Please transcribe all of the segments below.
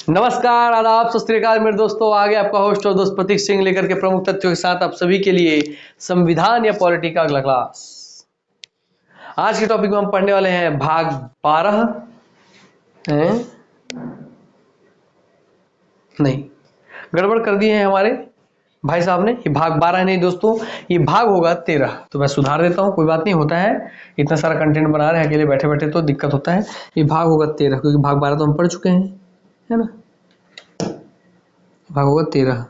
नमस्कार, आदाब, सत श्री अकाल मेरे दोस्तों। आगे आपका होस्ट और दोस्त प्रतीक सिंह लेकर के प्रमुख तथ्यों के साथ आप सभी के लिए संविधान या पॉलिटी का अगला क्लास। आज के टॉपिक में हम पढ़ने वाले हैं भाग 12 हैं? नहीं, गड़बड़ कर दिए हैं हमारे भाई साहब ने। ये भाग 12 नहीं दोस्तों, ये भाग होगा 13। तो मैं सुधार देता हूँ, कोई बात नहीं, होता है। इतना सारा कंटेंट बना रहे हैं अकेले बैठे बैठे तो दिक्कत होता है। ये भाग होगा 13 क्योंकि भाग 12 तो हम पढ़ चुके हैं, है ना। भाग होगा 13,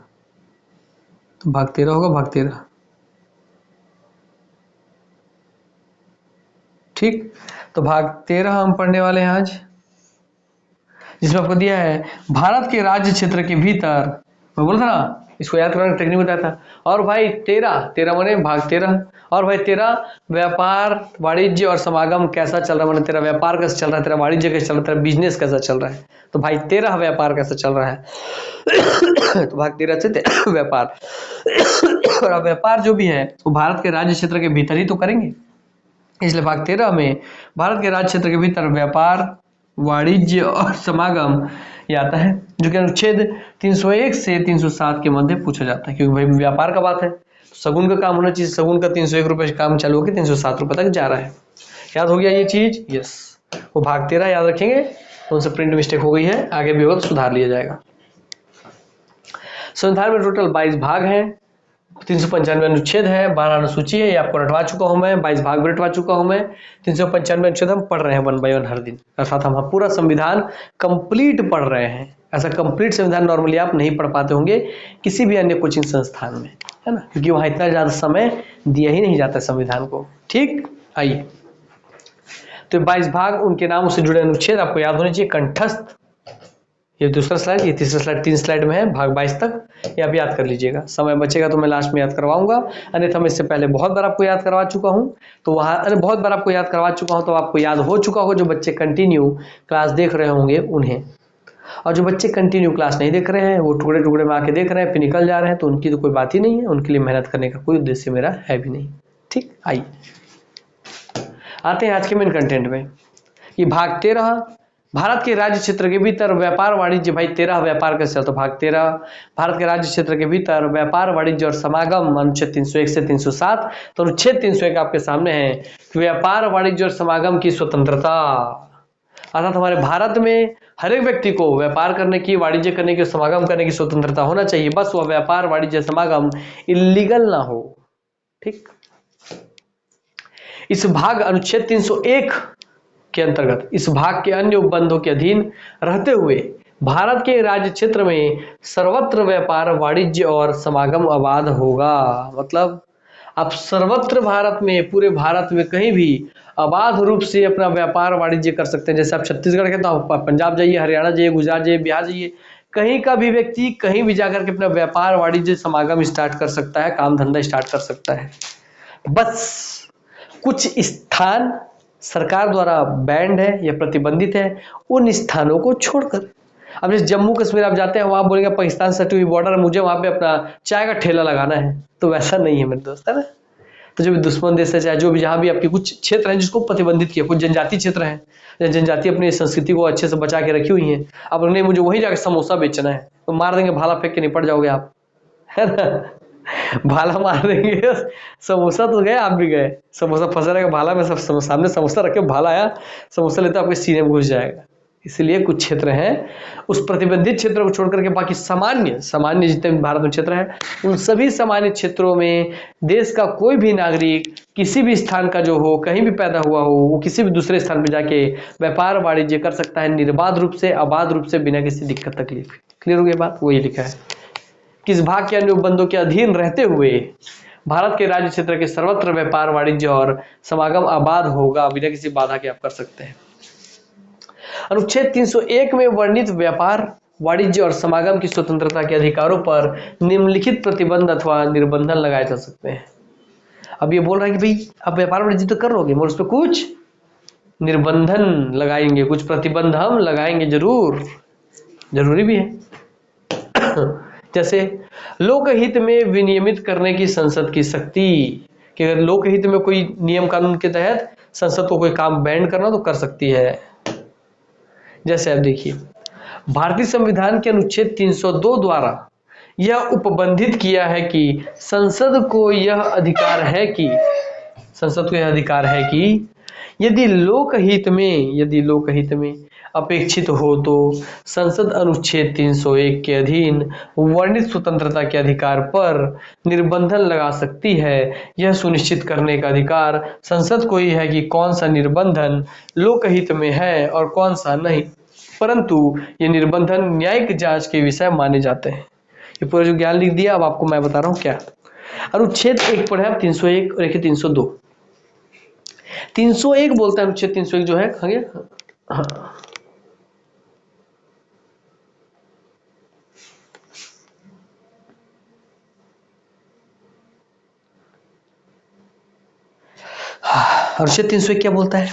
तो भाग 13 होगा, भाग 13। ठीक, तो भाग 13 हम पढ़ने वाले हैं आज, जिसमें आपको दिया है भारत के राज्य क्षेत्र के भीतर। मैं बोला था ना, इसको याद करने का टेक्निक बताया था। और भाई 13 माने भाग 13। और भाई 13 व्यापार वाणिज्य और समागम कैसा चल रहा है, माने तेरा व्यापार कैसा चल रहा है, तेरा वाणिज्य कैसा चल रहा है, तेरा बिजनेस कैसा चल रहा है। तो भाई 13 व्यापार कैसा चल रहा है। तो भाग 13 से व्यापार। और अब व्यापार जो भी है वो भारत के राज्य क्षेत्र के भीतर ही तो करेंगे, इसलिए भाग 13 में भारत के राज्य क्षेत्र के भीतर व्यापार वाणिज्य और समागम ये आता है, जो कि अनुच्छेद 301 से 307 के मध्य पूछा जाता है। क्योंकि भाई व्यापार का बात है, सगुन का काम होना चाहिए। सगुन का 301 रुपये से काम चालू होकर 307 रुपये तक जा रहा है। याद हो गया ये चीज? यस, वो भाग 13 याद रखेंगे। उनसे प्रिंट मिस्टेक हो गई है, आगे भी होगा तो सुधार लिया जाएगा। संविधान में टोटल 22 भाग हैं, 395 अनुच्छेद है, 12 अनुसूची है। ये आपको रटवा चुका हूं मैं, 22 भाग भी रटवा चुका हूं मैं। 395 अनुच्छेद हम पढ़ रहे हैं 1 बाय 1 हर दिन, अर्थात हम पूरा संविधान कंप्लीट पढ़ रहे हैं। ऐसा कंप्लीट संविधान नॉर्मली आप नहीं पढ़ पाते होंगे किसी भी अन्य कोचिंग संस्थान में, है ना, क्योंकि वहां इतना ज्यादा समय दिया ही नहीं जाता संविधान को। ठीक, आइए, तो 22 भाग, उनके नामों से जुड़े अनुच्छेद आपको याद होने चाहिए कंठस्थ। ये दूसरा स्लाइड, ये तीसरा स्लाइड, 3 स्लाइड में है भाग 22 तक। ये आप याद कर लीजिएगा, समय बचेगा तो मैं लास्ट में याद करवाऊंगा, अन्यथा मैं इससे पहले बहुत बार आपको याद करवा चुका हूं। तो वहां बहुत बार आपको याद करवा चुका हूं, तो आपको याद हो चुका हो। जो बच्चे कंटिन्यू क्लास देख रहे होंगे उन्हें, और जो बच्चे कंटिन्यू क्लास नहीं देख रहे हैं, वो टुकड़े टुकड़े में आके देख रहे हैं फिर निकल जा रहे हैं, तो उनकी तो कोई बात ही नहीं है। उनके लिए मेहनत करने का कोई उद्देश्य मेरा है भी नहीं। ठीक, आइए आते हैं आज के मेन कंटेंट में। ये भाग 13 भारत के राज्य क्षेत्र के भीतर व्यापार वाणिज्य। भाई 13 व्यापार कैसे चलता है? भाग 13 भारत के राज्य क्षेत्र के भीतर व्यापार वाणिज्य और समागम, अनुच्छेद 301 से 307। तो अनुच्छेद 301 आपके सामने है कि व्यापार वाणिज्य और समागम की स्वतंत्रता, अर्थात हमारे भारत में हर एक व्यक्ति को व्यापार करने की, वाणिज्य करने की, समागम करने की स्वतंत्रता होना चाहिए। बस वह व्यापार वाणिज्य समागम इलीगल ना हो। ठीक, इस भाग अनुच्छेद 301 के अंतर्गत इस भाग के अन्य उपबंधों के अधीन रहते हुए भारत के राज्य क्षेत्र में सर्वत्र व्यापार वाणिज्य और समागम अबाध होगा। मतलब आप सर्वत्र भारत में, पूरे भारत में कहीं भी अबाध रूप से अपना व्यापार वाणिज्य कर सकते हैं। जैसे आप छत्तीसगढ़ के, तो पंजाब जाइए, हरियाणा जाइए, गुजरात जाइए, बिहार जाइए, कहीं का भी व्यक्ति कहीं भी जाकर के अपना व्यापार वाणिज्य समागम स्टार्ट कर सकता है, काम धंधा स्टार्ट कर सकता है। बस कुछ स्थान सरकार द्वारा बैंड है या प्रतिबंधित है, उन स्थानों को छोड़कर। अब जैसे जम्मू कश्मीर आप जाते हैं, वहां बोलेंगे पाकिस्तान सटी हुई बॉर्डर है, मुझे वहां पे अपना चाय का ठेला लगाना है, तो वैसा नहीं है मेरे दोस्त, है ना। तो जो भी दुश्मन देश है, चाहे जो भी, जहां भी आपके कुछ क्षेत्र हैं जिसको प्रतिबंधित किया, कुछ जनजाति क्षेत्र हैं, जनजाति अपनी संस्कृति को अच्छे से बचा के रखी हुई है। अब नहीं, मुझे वहीं जाकर समोसा बेचना है, तो मार देंगे, भाला फेंक के निपट जाओगे आप, है ना। भाला मार देंगे, समोसा तो गए, आप भी गए, समोसा फंसा रहेगा भाला में, सब सामने समोसा रखे, भाला आया, समोसा लेता आपके सीने में घुस जाएगा। इसलिए कुछ क्षेत्र हैं, उस प्रतिबंधित क्षेत्र को छोड़कर के बाकी सामान्य जितने भी भारत में क्षेत्र हैं, उन सभी सामान्य क्षेत्रों में देश का कोई भी नागरिक किसी भी स्थान का जो हो, कहीं भी पैदा हुआ हो, वो किसी भी दूसरे स्थान पर जाके व्यापार वाणिज्य कर सकता है, निर्बाध रूप से, अबाध रूप से, बिना किसी दिक्कत तकलीफ। क्लियर हो गई बात? वही लिखा है, किस भाग के अन्य उपबंधों के अधीन रहते हुए भारत के राज्य क्षेत्र के सर्वत्र व्यापार वाणिज्य और समागम आबाद होगा, बिना किसी बाधा के आप कर सकते हैं। अनुच्छेद 301 में वर्णित व्यापार वाणिज्य और समागम की स्वतंत्रता के अधिकारों पर निम्नलिखित प्रतिबंध अथवा निर्बंधन लगाए जा सकते हैं। अब ये बोल रहा है कि भाई आप व्यापार वाणिज्य तो कर लोगे, मगर उस पर कुछ निर्बंधन लगाएंगे, कुछ प्रतिबंध हम लगाएंगे, जरूरी भी है। जैसे लोकहित में विनियमित करने की संसद की शक्ति, कि अगर लोकहित में कोई नियम कानून के तहत संसद को कोई काम बैंड करना तो कर सकती है। जैसे आप देखिए, भारतीय संविधान के अनुच्छेद 302 द्वारा यह उपबंधित किया है कि संसद को यह अधिकार है कि यदि लोकहित में अपेक्षित हो तो संसद अनुच्छेद 301 के अधीन वर्णित स्वतंत्रता के अधिकार पर निर्बंधन लगा सकती है। यह सुनिश्चित करने का अधिकार संसद को ही है कि कौन सा निर्बंधन लोकहित में है और कौन सा नहीं, परंतु ये निर्बंधन न्यायिक जांच के विषय माने जाते हैं। ये पूरा जो ज्ञान लिख दिया, अब आपको मैं बता रहा हूँ क्या। अनुच्छेद 1 पढ़े आप 301 और 302। 301 बोलता है, अनुच्छेद 301 जो है हाँ, अनुच्छेद 301 क्या बोलता है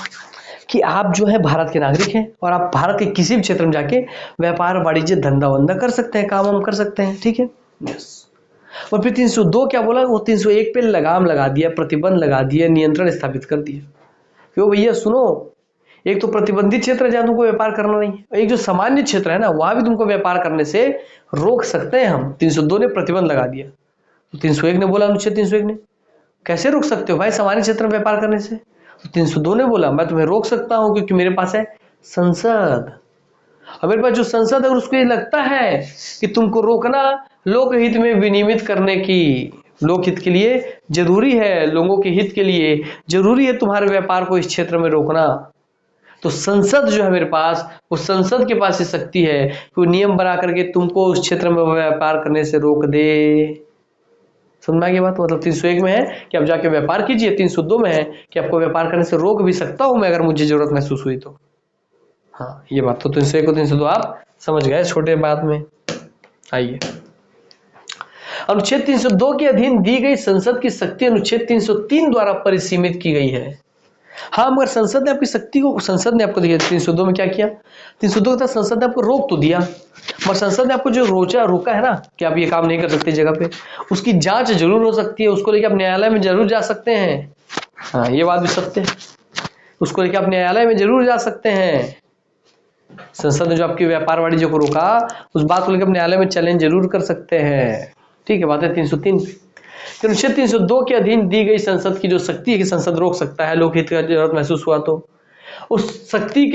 कि आप जो है भारत के नागरिक हैं और आप भारत के किसी भी क्षेत्र में जाके व्यापार वाणिज्य धंधा वंदा कर सकते हैं, काम हम कर सकते हैं, ठीक है। और फिर 302 क्या बोला, वो 301 पे लगाम लगा दिया, प्रतिबंध लगा दिया, नियंत्रण स्थापित कर दिया। क्यों भैया सुनो, एक तो प्रतिबंधित क्षेत्र है जहां तुमको व्यापार करना नहीं है, एक जो सामान्य क्षेत्र है ना वहां भी तुमको व्यापार करने से रोक सकते हैं हम। 302 ने प्रतिबंध लगा दिया, तो 301 ने बोला, अनुच्छेद 301 ने कैसे रोक सकते हो भाई सामान्य क्षेत्र में व्यापार करने से। तो 302 ने बोला मैं तुम्हें रोक सकता हूं क्योंकि मेरे पास है संसद, और मेरे पास जो संसद है उसको ये लगता है कि तुमको रोकना लोकहित में विनियमित करने की, लोकहित के लिए जरूरी है, लोगों के हित के लिए जरूरी है तुम्हारे व्यापार को इस क्षेत्र में रोकना। तो संसद जो है मेरे पास, उस संसद के पास ये शक्ति है कि वो नियम बना करके तुमको उस क्षेत्र में व्यापार करने से रोक दे। समझ में आ गई बात। मतलब 301 में है कि आप जाके व्यापार कीजिए, 302 में है कि आपको व्यापार करने से रोक भी सकता हूं मैं अगर मुझे जरूरत महसूस हुई तो। हाँ ये बात तो 301 और 302 आप समझ गए छोटे बात में। आइए, अनुच्छेद 302 के अधीन दी गई संसद की शक्ति अनुच्छेद 303 द्वारा परिसीमित की गई है। हाँ मगर संसद ने आपकी शक्ति को, संसद ने आपको दिया 302 में क्या किया, 302 के तहत संसद ने आपको रोक तो दिया, मगर संसद ने आपको जो रोका है ना कि आप ये काम नहीं कर सकते जगह पे, उसकी जांच जरूर हो सकती है, उसको लेकर आप न्यायालय में जरूर जा सकते हैं। हाँ ये बात भी सत्य है, उसको लेकर आप न्यायालय में जरूर जा सकते हैं। संसद ने जो आपकी व्यापार वाणिज्य को रोका, उस बात को लेकर न्यायालय में चैलेंज जरूर कर सकते हैं। ठीक है, बात है 303 पे। अनुच्छेद 302 के अधीन दी गई संसद की जो शक्ति है कि संसद रोक सकता है लोकहित का जरूरत महसूस हुआ तो, उस शक्ति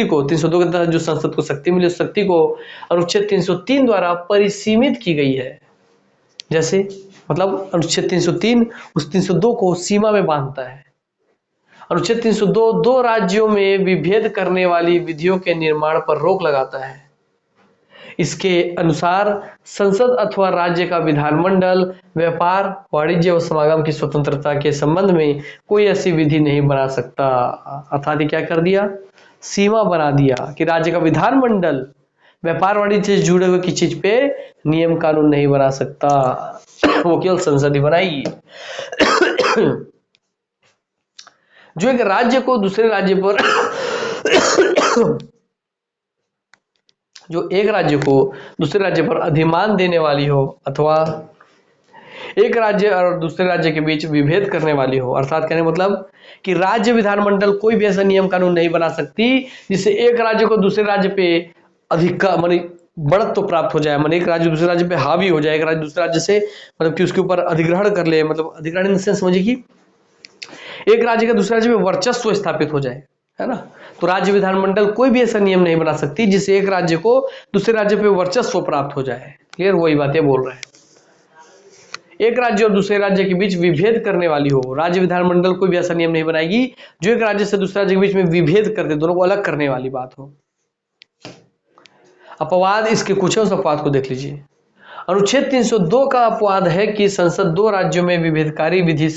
को 302 के तहत जो संसद को शक्ति मिली, उस शक्ति को अनुच्छेद 303 द्वारा परिसीमित की गई है। जैसे मतलब अनुच्छेद 303 उस 302 को सीमा में बांधता है। अनुच्छेद 302 दो राज्यों में विभेद करने वाली विधियों के निर्माण पर रोक लगाता है। इसके अनुसार संसद अथवा राज्य का विधानमंडल व्यापार वाणिज्य व समागम की स्वतंत्रता के संबंध में कोई ऐसी विधि नहीं बना सकता। अर्थात क्या कर दिया, सीमा बना दिया कि राज्य का विधानमंडल व्यापार वाणिज्य से जुड़े हुए किसी चीज पे नियम कानून नहीं बना सकता, वो केवल संसद ही बनाएगी। जो एक राज्य को दूसरे राज्य पर जो एक राज्य को दूसरे राज्य पर अधिमान देने वाली हो अथवा एक राज्य और दूसरे राज्य के बीच विभेद करने वाली हो, अर्थात कहने मतलब कि राज्य विधानमंडल कोई भी ऐसा नियम कानून नहीं बना सकती जिससे एक राज्य को दूसरे राज्य पे अधिकार माने बढ़त तो प्राप्त हो जाए, माने एक राज्य दूसरे राज्य पे हावी हो जाए, एक राज्य दूसरे राज्य से मतलब कि उसके ऊपर अधिग्रहण कर ले, मतलब अधिग्रहण इन द सेंस समझिए कि एक राज्य का दूसरे राज्य में वर्चस्व स्थापित हो जाए, है ना। तो राज्य विधानमंडल कोई भी ऐसा नियम नहीं बना सकती जिससे एक राज्य को दूसरे राज्य पे वर्चस्व प्राप्त हो जाए। क्लियर, वही बातें बोल रहे हैं। एक राज्य और दूसरे राज्य के बीच विभेद करने वाली हो, राज्य विधानमंडल कोई भी ऐसा नियम नहीं बनाएगी जो एक राज्य से दूसरे राज्य के बीच में विभेद कर दे, दोनों को अलग करने वाली बात हो। अपवाद इसके कुछ है, उस अपवाद को देख लीजिए। अनुच्छेद 302 का अपवाद है कि संसद दो राज्यों में विभेदकारी विधि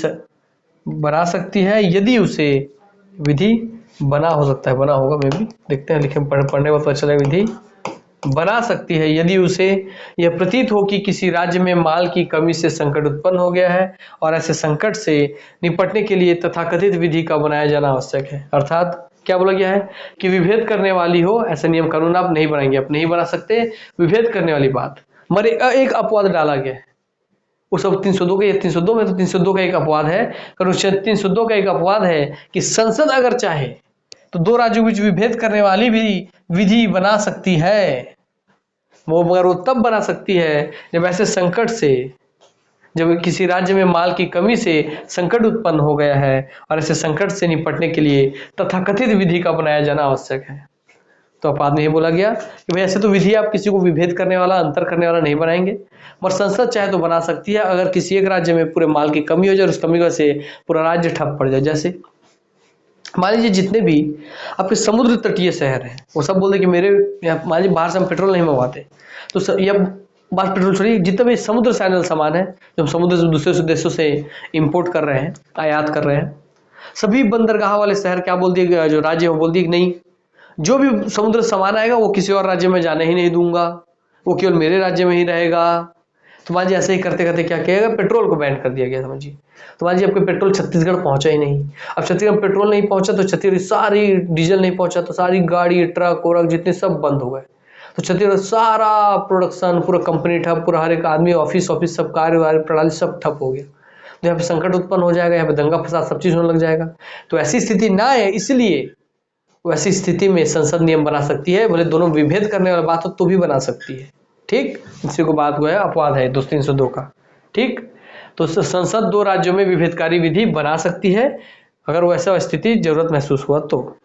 बना सकती है यदि उसे विधि बना हो सकता है, बना होगा मैं भी देखते हैं, लिखे पढ़ने में पता चला विधि बना सकती है यदि उसे यह प्रतीत हो कि किसी राज्य में माल की कमी से संकट उत्पन्न हो गया है और ऐसे संकट से निपटने के लिए तथाकथित विधि का बनाया जाना आवश्यक है। अर्थात क्या बोला गया है कि विभेद करने वाली हो ऐसा नियम कानून आप नहीं बनाएंगे, आप नहीं बना सकते विभेद करने वाली बात, मगर एक अपवाद डाला गया है उस 302 के, 302 में तो 302 का एक अपवाद है, अनुच्छेद 302 का एक अपवाद है कि संसद अगर चाहे तो दो राज्यों के बीच विभेद करने वाली भी विधि बना सकती है। वो मगर वो तब बना सकती है जब ऐसे संकट से, जब किसी राज्य में माल की कमी से संकट उत्पन्न हो गया है और ऐसे संकट से निपटने के लिए तथाकथित विधि का अपनाया जाना आवश्यक है। तो अपवाद में ये बोला गया कि भाई ऐसे तो विधि आप किसी को विभेद करने वाला, अंतर करने वाला नहीं बनाएंगे, मगर संसद चाहे तो बना सकती है अगर किसी एक राज्य में पूरे माल की कमी हो जाए और उस कमी की वजह से पूरा राज्य ठप पड़ जाए। जैसे मान लीजिए जितने भी आपके समुद्र तटीय शहर हैं वो सब बोलते कि मेरे यहाँ, मान लीजिए बाहर से हम पेट्रोल नहीं मंगवाते, तो या बाहर पेट्रोल छोड़िए, जितने भी समुद्र से आने वाला सामान है जो हम समुद्र से दूसरे देशों से इंपोर्ट कर रहे हैं, आयात कर रहे हैं, सभी बंदरगाह वाले शहर क्या बोल दिए, जो राज्य है वो बोल दिए कि नहीं, जो भी समुद्र से सामान आएगा वो किसी और राज्य में जाने ही नहीं दूंगा, वो केवल मेरे राज्य में ही रहेगा। तो मान लीजिए ऐसे ही करते करते क्या किया गया, पेट्रोल को बैन कर दिया गया। समझिए, तो मान लीजिए आपके पेट्रोल छत्तीसगढ़ पहुंचा ही नहीं। अब छत्तीसगढ़ पेट्रोल नहीं पहुंचा तो छत्तीसगढ़ सारी डीजल नहीं पहुंचा तो सारी गाड़ी, ट्रक वरक जितने सब बंद हो गए। तो छत्तीसगढ़ सारा प्रोडक्शन, पूरा कंपनी ठप, पूरा हर एक आदमी, ऑफिस सब कार्य प्रणाली सब ठप हो गया। तो यहाँ पे संकट उत्पन्न हो जाएगा, यहाँ पे दंगा फसाद सब चीज होने लग जाएगा। तो ऐसी स्थिति ना है, इसलिए वैसी स्थिति में संसद नियम बना सकती है, भले दोनों विभेद करने वाला बात हो तो भी बना सकती है। ठीक, इसी को बात हुआ है अपवाद है 302 का। ठीक, तो संसद दो राज्यों में विभेदकारी विधि बना सकती है अगर वैसा स्थिति जरूरत महसूस हुआ तो।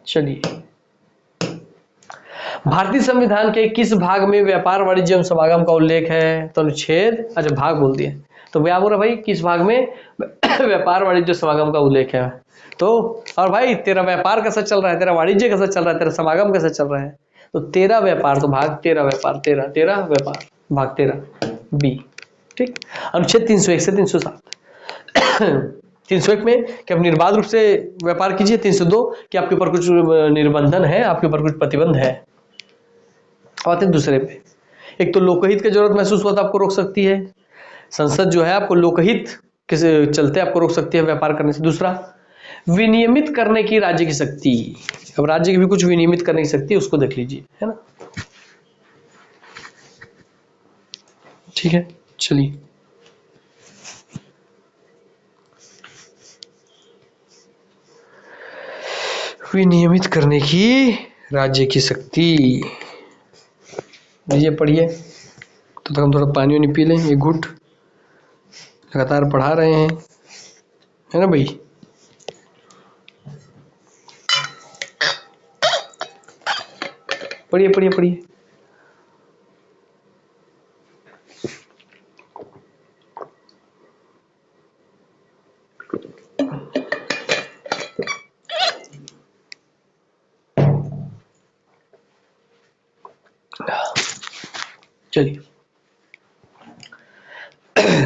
चलिए, भारतीय संविधान के किस भाग में व्यापार वाणिज्य एवं समागम का उल्लेख है? तो अनुच्छेद, अच्छा भाग बोल दिए, तो क्या बोल रहा भाई, किस भाग में व्यापार वाणिज्य समागम का उल्लेख है? तो और भाई तेरा व्यापार कैसा चल रहा है, तेरा वाणिज्य कैसा चल रहा है, तेरा समागम कैसा चल रहा है? तो तेरा व्यापार, तो भाग तेरा व्यापार, तेरा व्यापार, भाग तेरा बी। ठीक, अनुच्छेद 301 से 307। 301 में कि आप निर्बाध रूप से व्यापार कीजिए, 302 कि आपके ऊपर कुछ निर्बंधन है, आपके ऊपर कुछ प्रतिबंध है। आते हैं दूसरे पे, एक तो लोकहित की जरूरत महसूस हुआ तो आपको रोक सकती है, संसद जो है आपको लोकहित के चलते आपको रोक सकती है व्यापार करने से। दूसरा, विनियमित करने की राज्य की शक्ति। अब राज्य की भी कुछ विनियमित करने की शक्ति, उसको देख लीजिए, है ना। ठीक है, चलिए, विनियमित करने की राज्य की शक्ति लीजिए, पढ़िए। तो तक हम थोड़ा पानी वानी पी लें, एक घुट, लगातार पढ़ा रहे हैं, है ना भाई। पढ़िए पढ़िए पढ़िए। चलिए,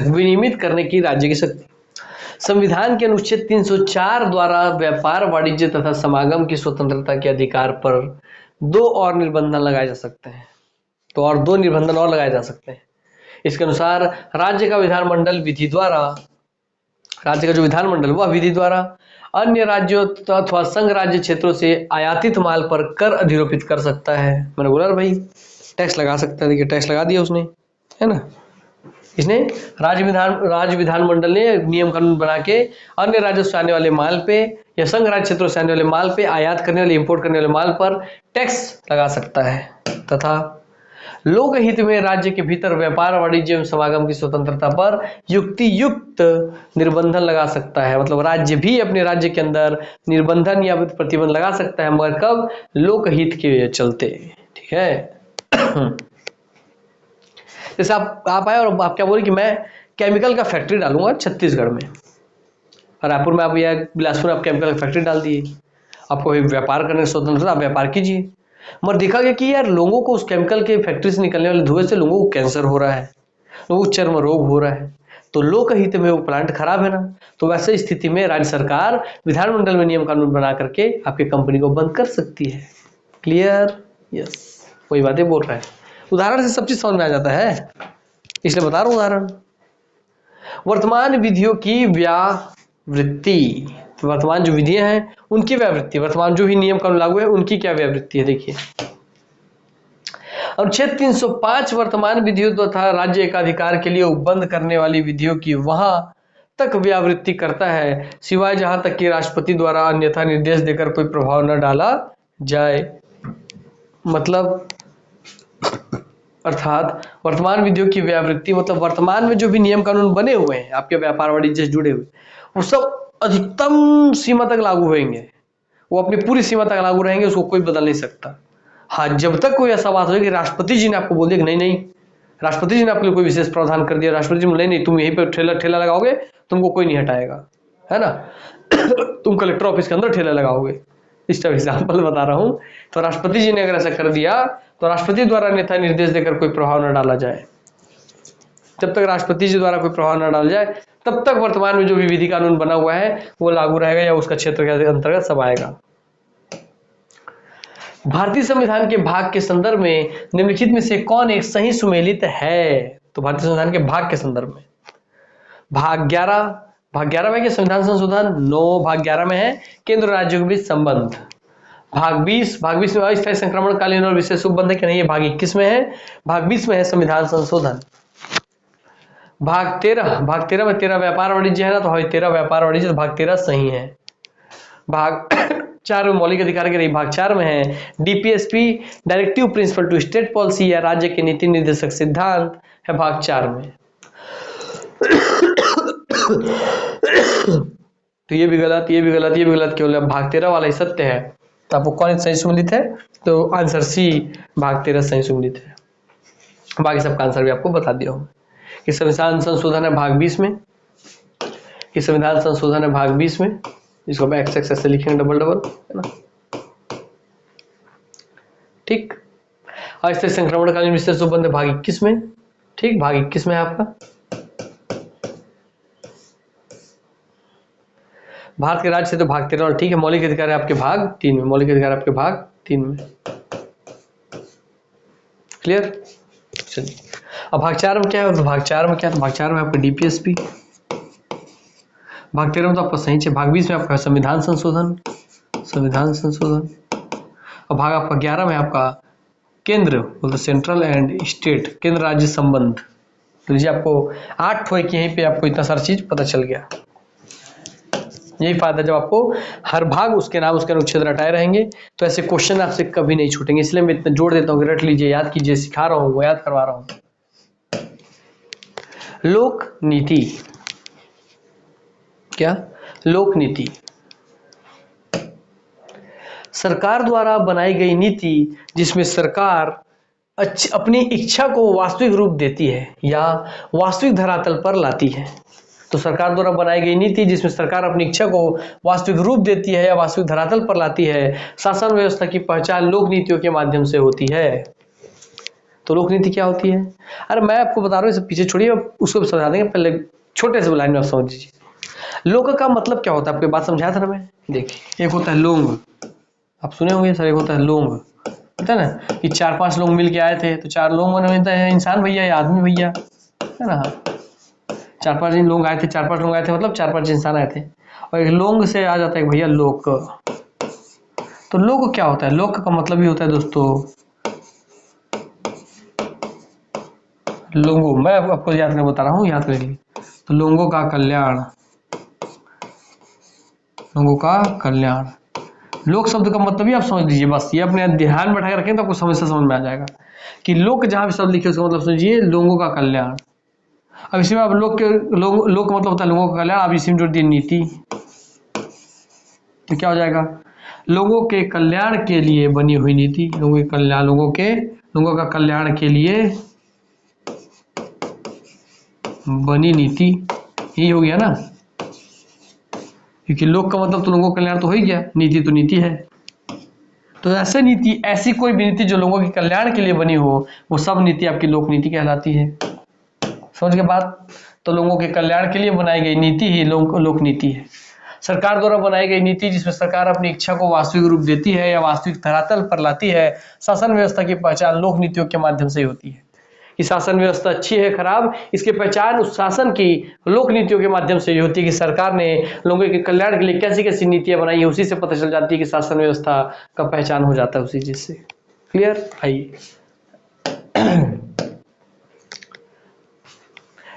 विनियमित करने की राज्य की शक्ति। संविधान के अनुच्छेद 304 द्वारा व्यापार वाणिज्य तथा समागम की स्वतंत्रता के अधिकार पर दो और निबंधन लगाए जा सकते हैं। तो और दो निबंधन और लगाए जा सकते हैं। इसके अनुसार राज्य का विधानमंडल विधि द्वारा, राज्य का जो विधानमंडल वह विधि द्वारा अन्य राज्यों अथवा संघ राज्य क्षेत्रों से आयातित माल पर कर अधिरोपित कर सकता है। मैंने बोला भाई टैक्स लगा सकता है, देखिए टैक्स लगा दिया उसने, है ना। इसने राज्य विधानमंडल ने नियम कानून बना के अन्य राज्यों से आने वाले माल पे या संघ राज्य क्षेत्रों से आने वाले माल पे, आयात करने वाले, इंपोर्ट करने वाले माल पर टैक्स लगा सकता है। तथा लोकहित में राज्य के भीतर व्यापार वाणिज्य एवं समागम की स्वतंत्रता पर युक्ति युक्त निर्बंधन लगा सकता है। मतलब राज्य भी अपने राज्य के अंदर निर्बंधन या प्रतिबंध लगा सकता है, मगर कब? लोकहित के चलते। ठीक है। जैसे आप आए और आप क्या बोले कि मैं केमिकल का फैक्ट्री डालूंगा छत्तीसगढ़ में, रायपुर में आप या बिलासपुर आप केमिकल का फैक्ट्री डाल दिए, आपको व्यापार करने की स्वतंत्रता, आप व्यापार कीजिए। मगर देखा गया कि यार लोगों को उस केमिकल के फैक्ट्री से निकलने वाले धुएं से लोगों को कैंसर हो रहा है, लोगों को चर्म रोग हो रहा है, तो लोकहित में वो प्लांट खराब है ना। तो वैसे स्थिति में राज्य सरकार विधानमंडल में नियम कानून बना करके आपकी कंपनी को बंद कर सकती है। क्लियर? यस, वही बातें बोल रहा है। उदाहरण से सब चीज समझ में आ जाता है, इसलिए बता रहा हूं उदाहरण। वर्तमान विधियों की व्यावृत्ति, वर्तमान जो विधियां हैं उनकी व्यावृत्ति, वर्तमान जो भी नियम कानून लागू है उनकी क्या व्यावृत्ति है, देखिए। अनुच्छेद 305 वर्तमान विधियों तथा राज्य एकाधिकार के लिए उपबंध करने वाली विधियों की वहां तक व्यावृत्ति करता है, सिवाय जहां तक कि राष्ट्रपति द्वारा अन्यथा निर्देश देकर कोई प्रभाव न डाला जाए। मतलब अर्थात वर्तमान विधियों की व्यावृत्ति मतलब वर्तमान में जो भी नियम कानून बने हुए हैं आपके व्यापार वाणिज्य से जुड़े हुए, वो सब अधिकतम सीमा तक लागू होंगे, वो अपनी पूरी सीमा तक लागू रहेंगे, उसको कोई बदल नहीं सकता। हाँ, जब तक कोई ऐसा बात हो कि राष्ट्रपति जी ने आपको बोल दिया कि नहीं नहीं, राष्ट्रपति जी ने आपके लिए कोई विशेष प्रावधान कर दिया, राष्ट्रपति जी बोले नहीं तुम यहीं पे ठेला लगाओगे, तुमको कोई नहीं हटाएगा, है ना। तुम कलेक्टर ऑफिस के अंदर ठेला लगाओगे, इस टाइप एग्जाम्पल बता रहा हूँ। तो राष्ट्रपति जी ने अगर ऐसा कर दिया तो राष्ट्रपति द्वारा अन्यथा निर्देश देकर कोई प्रभाव न डाला जाए, जब तक राष्ट्रपति जी द्वारा कोई प्रभाव न डाला जाए तब तक वर्तमान में जो भी विधि कानून बना हुआ है वो लागू रहेगा या उसका क्षेत्र के अंतर्गत सब आएगा। भारतीय संविधान के भाग के संदर्भ में निम्नलिखित में से कौन एक सही सुमेलित है? तो भारतीय संविधान के भाग के संदर्भ में भाग 11 में क्या संविधान संशोधन? नो, भाग 11 में है केंद्र राज्यों के बीच संबंध। भाग 20 में अस्थायी संक्रमणकालीन और विशेष उपबंध है कि नहीं, ये भाग 21 में है। भाग 20 में है संविधान संशोधन। भाग 13 में 13 व्यापार वाणिज्य है ना, तो भाई 13 व्यापार वाणिज्य, तो भाग 13 सही है। भाग 4 में मौलिक अधिकार के रही, भाग 4 में है DPSP directive principle to state policy या राज्य के नीति निर्देशक सिद्धांत है, भाग 4 में। तो ये भी गलत, ये भी गलत, ये भी गलत, केवल भाग 13 वाला ही सत्य है। तो आपको कौन सही सुमेलित है? तो आंसर सी, भाग 13 सही सुमेलित है। बाकी सबका आंसर भी आपको बता दिया हूँ कि संविधान संशोधन है भाग 20 में, कि संविधान संशोधन है भाग 20 में, इसको मैं एक्स एक्स ऐसे लिखेंगे डबल डबल, है ना, ठीक। अस्थायी संक्रमणकालीन विशेष उपबंध भाग 21 में, ठीक, भाग 21 में है आपका। भारत के राज्य से तो भाग 13 और ठीक है। मौलिक अधिकार है आपके भाग 3 में, मौलिक अधिकार आपके भाग 3 में, क्लियर। चलिए अब भाग 4 में क्या है? तो भाग 4 में क्या है? तो भाग 4 में आपका डीपीएसपी। भाग 13 में तो आपका सही है। भाग 20 में आपका संविधान संशोधन, संविधान संशोधन। और भाग आपका 11 में आपका केंद्र बोलते सेंट्रल एंड स्टेट, केंद्र राज्य संबंध। तो लीजिए आपको 8 ठो कि यहीं पे आपको इतना सारा चीज पता चल गया। यही फायदा जब आपको हर भाग उसके नाम उसके अनुच्छेद रटाए रहेंगे तो ऐसे क्वेश्चन आपसे कभी नहीं छूटेंगे। इसलिए मैं इतना जोड़ देता हूँ कि रट लीजिए, याद कीजिए, सिखा रहा हूँ वो याद करवा रहा हूँ। लोक नीति क्या? लोक नीति सरकार द्वारा बनाई गई नीति जिसमें सरकार अपनी इच्छा को वास्तविक रूप देती है या वास्तविक धरातल पर लाती है। तो सरकार द्वारा बनाई गई नीति जिसमें सरकार अपनी इच्छा को वास्तविक रूप देती है या वास्तविक धरातल पर लाती है, शासन व्यवस्था की पहचान लोक नीतियों के माध्यम से होती है। तो लोक नीति क्या होती है? अरे मैं आपको बता रहा हूँ, इसे पीछे छोड़िए, उसको भी समझा देंगे, पहले छोटे से लाइन में आप समझ लीजिए। लोक का मतलब क्या होता है? आपको बात समझाया था ना मैं। देखिए, एक होता है लोग, आप सुने होंगे सर, एक होता है लोग, पता है ना कि 4-5 लोग मिल के आए थे, तो 4 लोग होता है इंसान भैया या आदमी भैया, है ना। 4-5 लोग आए थे, 4-5 लोग आए थे, मतलब 4-5 इंसान आए थे। और एक लोग से आ जाता है भैया लोक। तो लोक क्या होता है? लोक का मतलब ही होता है दोस्तों लोगों, मैं आपको याद कर बता रहा हूँ, याद करिए। तो लोगों का कल्याण, लोगों का कल्याण। लोक शब्द का मतलब ही आप समझ लीजिए, बस ये अपने ध्यान बैठा के रखें तो आपको समस्या समझ में आ जाएगा कि लोक जहां भी शब्द लिखे उसका मतलब समझिए लोगों का कल्याण। अब इसी में आप लोक का मतलब होता है लोगों का कल्याण, आप इसी में जोड़ दिए नीति, तो क्या हो जाएगा? लोगों के कल्याण के लिए बनी हुई नीति, लोगों के कल्याण, लोगों का कल्याण के लिए बनी नीति, यही हो गया ना, क्योंकि लोक का मतलब तो लोगों का कल्याण तो हो ही गया, नीति तो नीति है। तो ऐसे नीति, ऐसी कोई भी नीति जो लोगों के कल्याण के लिए बनी हो, वो सब नीति आपकी लोक नीति कहलाती है। समझ के बात? तो लोगों के कल्याण के लिए बनाई गई नीति ही लोक नीति है। सरकार द्वारा बनाई गई नीति जिसमें सरकार अपनी इच्छा को वास्तविक रूप देती है या वास्तविक धरातल पर लाती है, शासन व्यवस्था की पहचान लोक नीतियों के माध्यम से ही होती है। कि शासन व्यवस्था अच्छी है खराब, इसकी पहचान उस शासन की लोक नीतियों के माध्यम से ही होती है कि सरकार ने लोगों के कल्याण के लिए कैसी कैसी नीतियां बनाई है, उसी से पता चल जाती है कि शासन व्यवस्था का पहचान हो जाता है उसी चीज से। क्लियर? आइए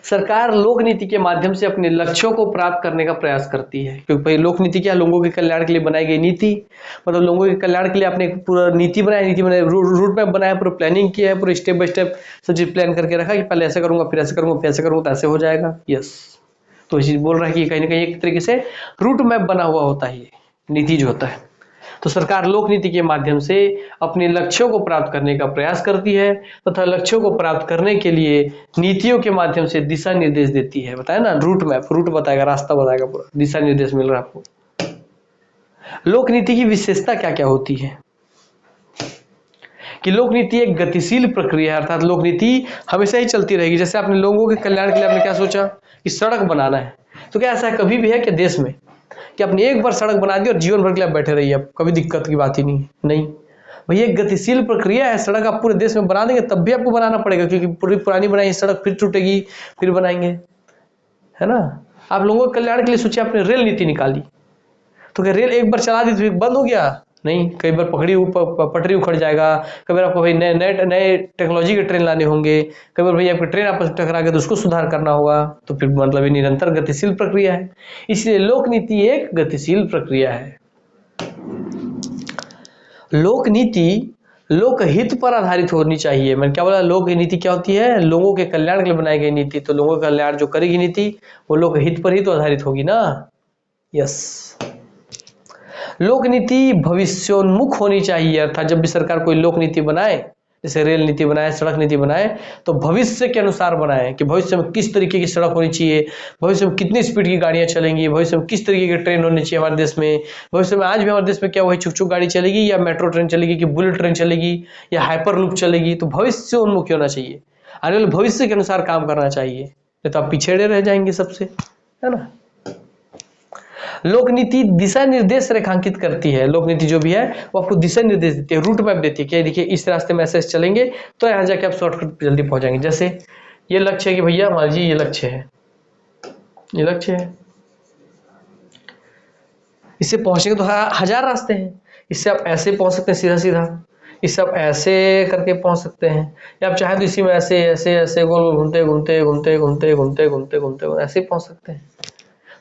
सरकार लोक नीति के माध्यम से अपने लक्ष्यों को प्राप्त करने का प्रयास करती है, क्योंकि भाई लोक नीति क्या, लोगों के कल्याण के लिए बनाई गई नीति, मतलब लोगों के कल्याण के लिए आपने एक पूरा नीति बनाया, रूट मैप बनाया, पूरा प्लानिंग किया है, पूरा स्टेप बाय स्टेप सब चीज प्लान करके रखा कि पहले ऐसे करूंगा, फिर ऐसे करूंगा, फिर ऐसे करूंगा, तो ऐसे हो जाएगा। यस, तो ये चीज बोल रहा है कि कहीं ना कहीं एक तरीके से रूट मैप बना हुआ होता है ये नीति जो होता है। तो सरकार लोक नीति के माध्यम से अपने लक्ष्यों को प्राप्त करने का प्रयास करती है तथा लक्ष्यों को प्राप्त करने के लिए नीतियों के माध्यम से दिशा निर्देश देती है। बताया ना, रूट मैप, रूट बताएगा, रास्ता बताएगा, पूरा दिशा निर्देश मिल रहा है आपको। लोक नीति की विशेषता क्या क्या होती है कि लोक नीति एक गतिशील प्रक्रिया है, अर्थात लोक नीति हमेशा ही चलती रहेगी। जैसे आपने लोगों के कल्याण के लिए आपने क्या सोचा कि सड़क बनाना है, तो क्या ऐसा कभी भी है कि देश में कि आपने एक बार सड़क बना दी और जीवन भर के लिए आप बैठे रहिए, अब कभी दिक्कत की बात ही नहीं। भैया एक गतिशील प्रक्रिया है, सड़क आप पूरे देश में बना देंगे तब भी आपको बनाना पड़ेगा, क्योंकि पूरी पुरानी बनाई सड़क फिर टूटेगी, फिर बनाएंगे, है ना। आप लोगों के कल्याण के लिए सोचिए, आपने रेल नीति निकाली, तो क्या रेल एक बार चला दी तो बंद हो गया? नहीं, कई बार पटरी उखड़ जाएगा, कई बार आपको भाई नए टेक्नोलॉजी के ट्रेन लाने होंगे, कई बार भाई आपकी ट्रेन आपस में टकरा गया तो उसको सुधार करना होगा, तो फिर मतलब ये निरंतर गतिशील प्रक्रिया है। इसलिए लोक नीति एक गतिशील प्रक्रिया है। लोक नीति लोकहित पर आधारित होनी चाहिए। मैंने क्या बोला, लोक नीति क्या होती है? लोगों के कल्याण के लिए बनाई गई नीति। तो लोगों का कल्याण जो करेगी नीति वो लोकहित पर ही तो आधारित होगी ना। यस, लोक नीति भविष्योन्मुख होनी चाहिए, अर्थात जब भी सरकार कोई लोक नीति बनाए, जैसे रेल नीति बनाए, सड़क नीति बनाए, तो भविष्य के अनुसार बनाए कि भविष्य में किस तरीके की सड़क होनी चाहिए, भविष्य में कितनी स्पीड की गाड़ियां चलेंगी, भविष्य में किस तरीके की ट्रेन होनी चाहिए हमारे देश में, भविष्य में आज भी हमारे देश में क्या वही छुक गाड़ी चलेगी या मेट्रो ट्रेन चलेगी कि बुलेट ट्रेन चलेगी या हाइपर लूप चलेगी। तो भविष्योन्मुख होना चाहिए, आने वाले भविष्य के अनुसार काम करना चाहिए, नहीं तो आप पिछड़े रह जाएंगे सबसे, है ना। लोक नीति दिशा निर्देश रेखांकित करती है। लोक नीति जो भी है वो आपको दिशा निर्देश देती है, रूट मैप देती है कि देखिए इस रास्ते में ऐसे चलेंगे तो यहाँ जाके आप शॉर्टकट जल्दी पहुंच जाएंगे। जैसे ये लक्ष्य है कि भैया मान लीजिए ये लक्ष्य है, ये लक्ष्य है, इससे पहुंचेंगे तो हजार रास्ते हैं। इससे आप ऐसे पहुंच सकते हैं सीधा सीधा, इससे आप ऐसे करके पहुंच सकते हैं, या आप चाहे तो इसी में ऐसे ऐसे ऐसे गोल घूमते घूमते घूमते घूमते घूमते घूमते घूमते ऐसे पहुंच सकते हैं।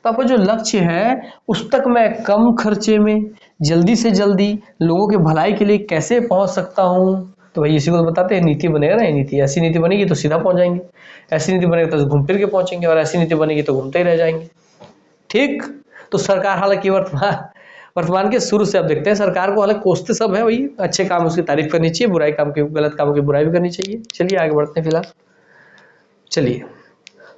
तो आपका जो लक्ष्य है उस तक मैं कम खर्चे में जल्दी से जल्दी लोगों के भलाई के लिए कैसे पहुंच सकता हूं, तो भाई इसी को बताते हैं नीति बनेगा ना। नीति ऐसी नीति बनेगी तो सीधा पहुंच जाएंगे, ऐसी नीति बनेगी तो घूम फिर के पहुंचेंगे, और ऐसी नीति बनेगी तो घूमते ही रह जाएंगे। ठीक, तो सरकार हालांकि वर्तमान के शुरू से आप देखते हैं सरकार को हालांकि कोसते सब है, वही अच्छे काम उसकी तारीफ करनी चाहिए, बुराई काम की, गलत कामों की बुराई भी करनी चाहिए। चलिए आगे बढ़ते हैं। फिलहाल चलिए,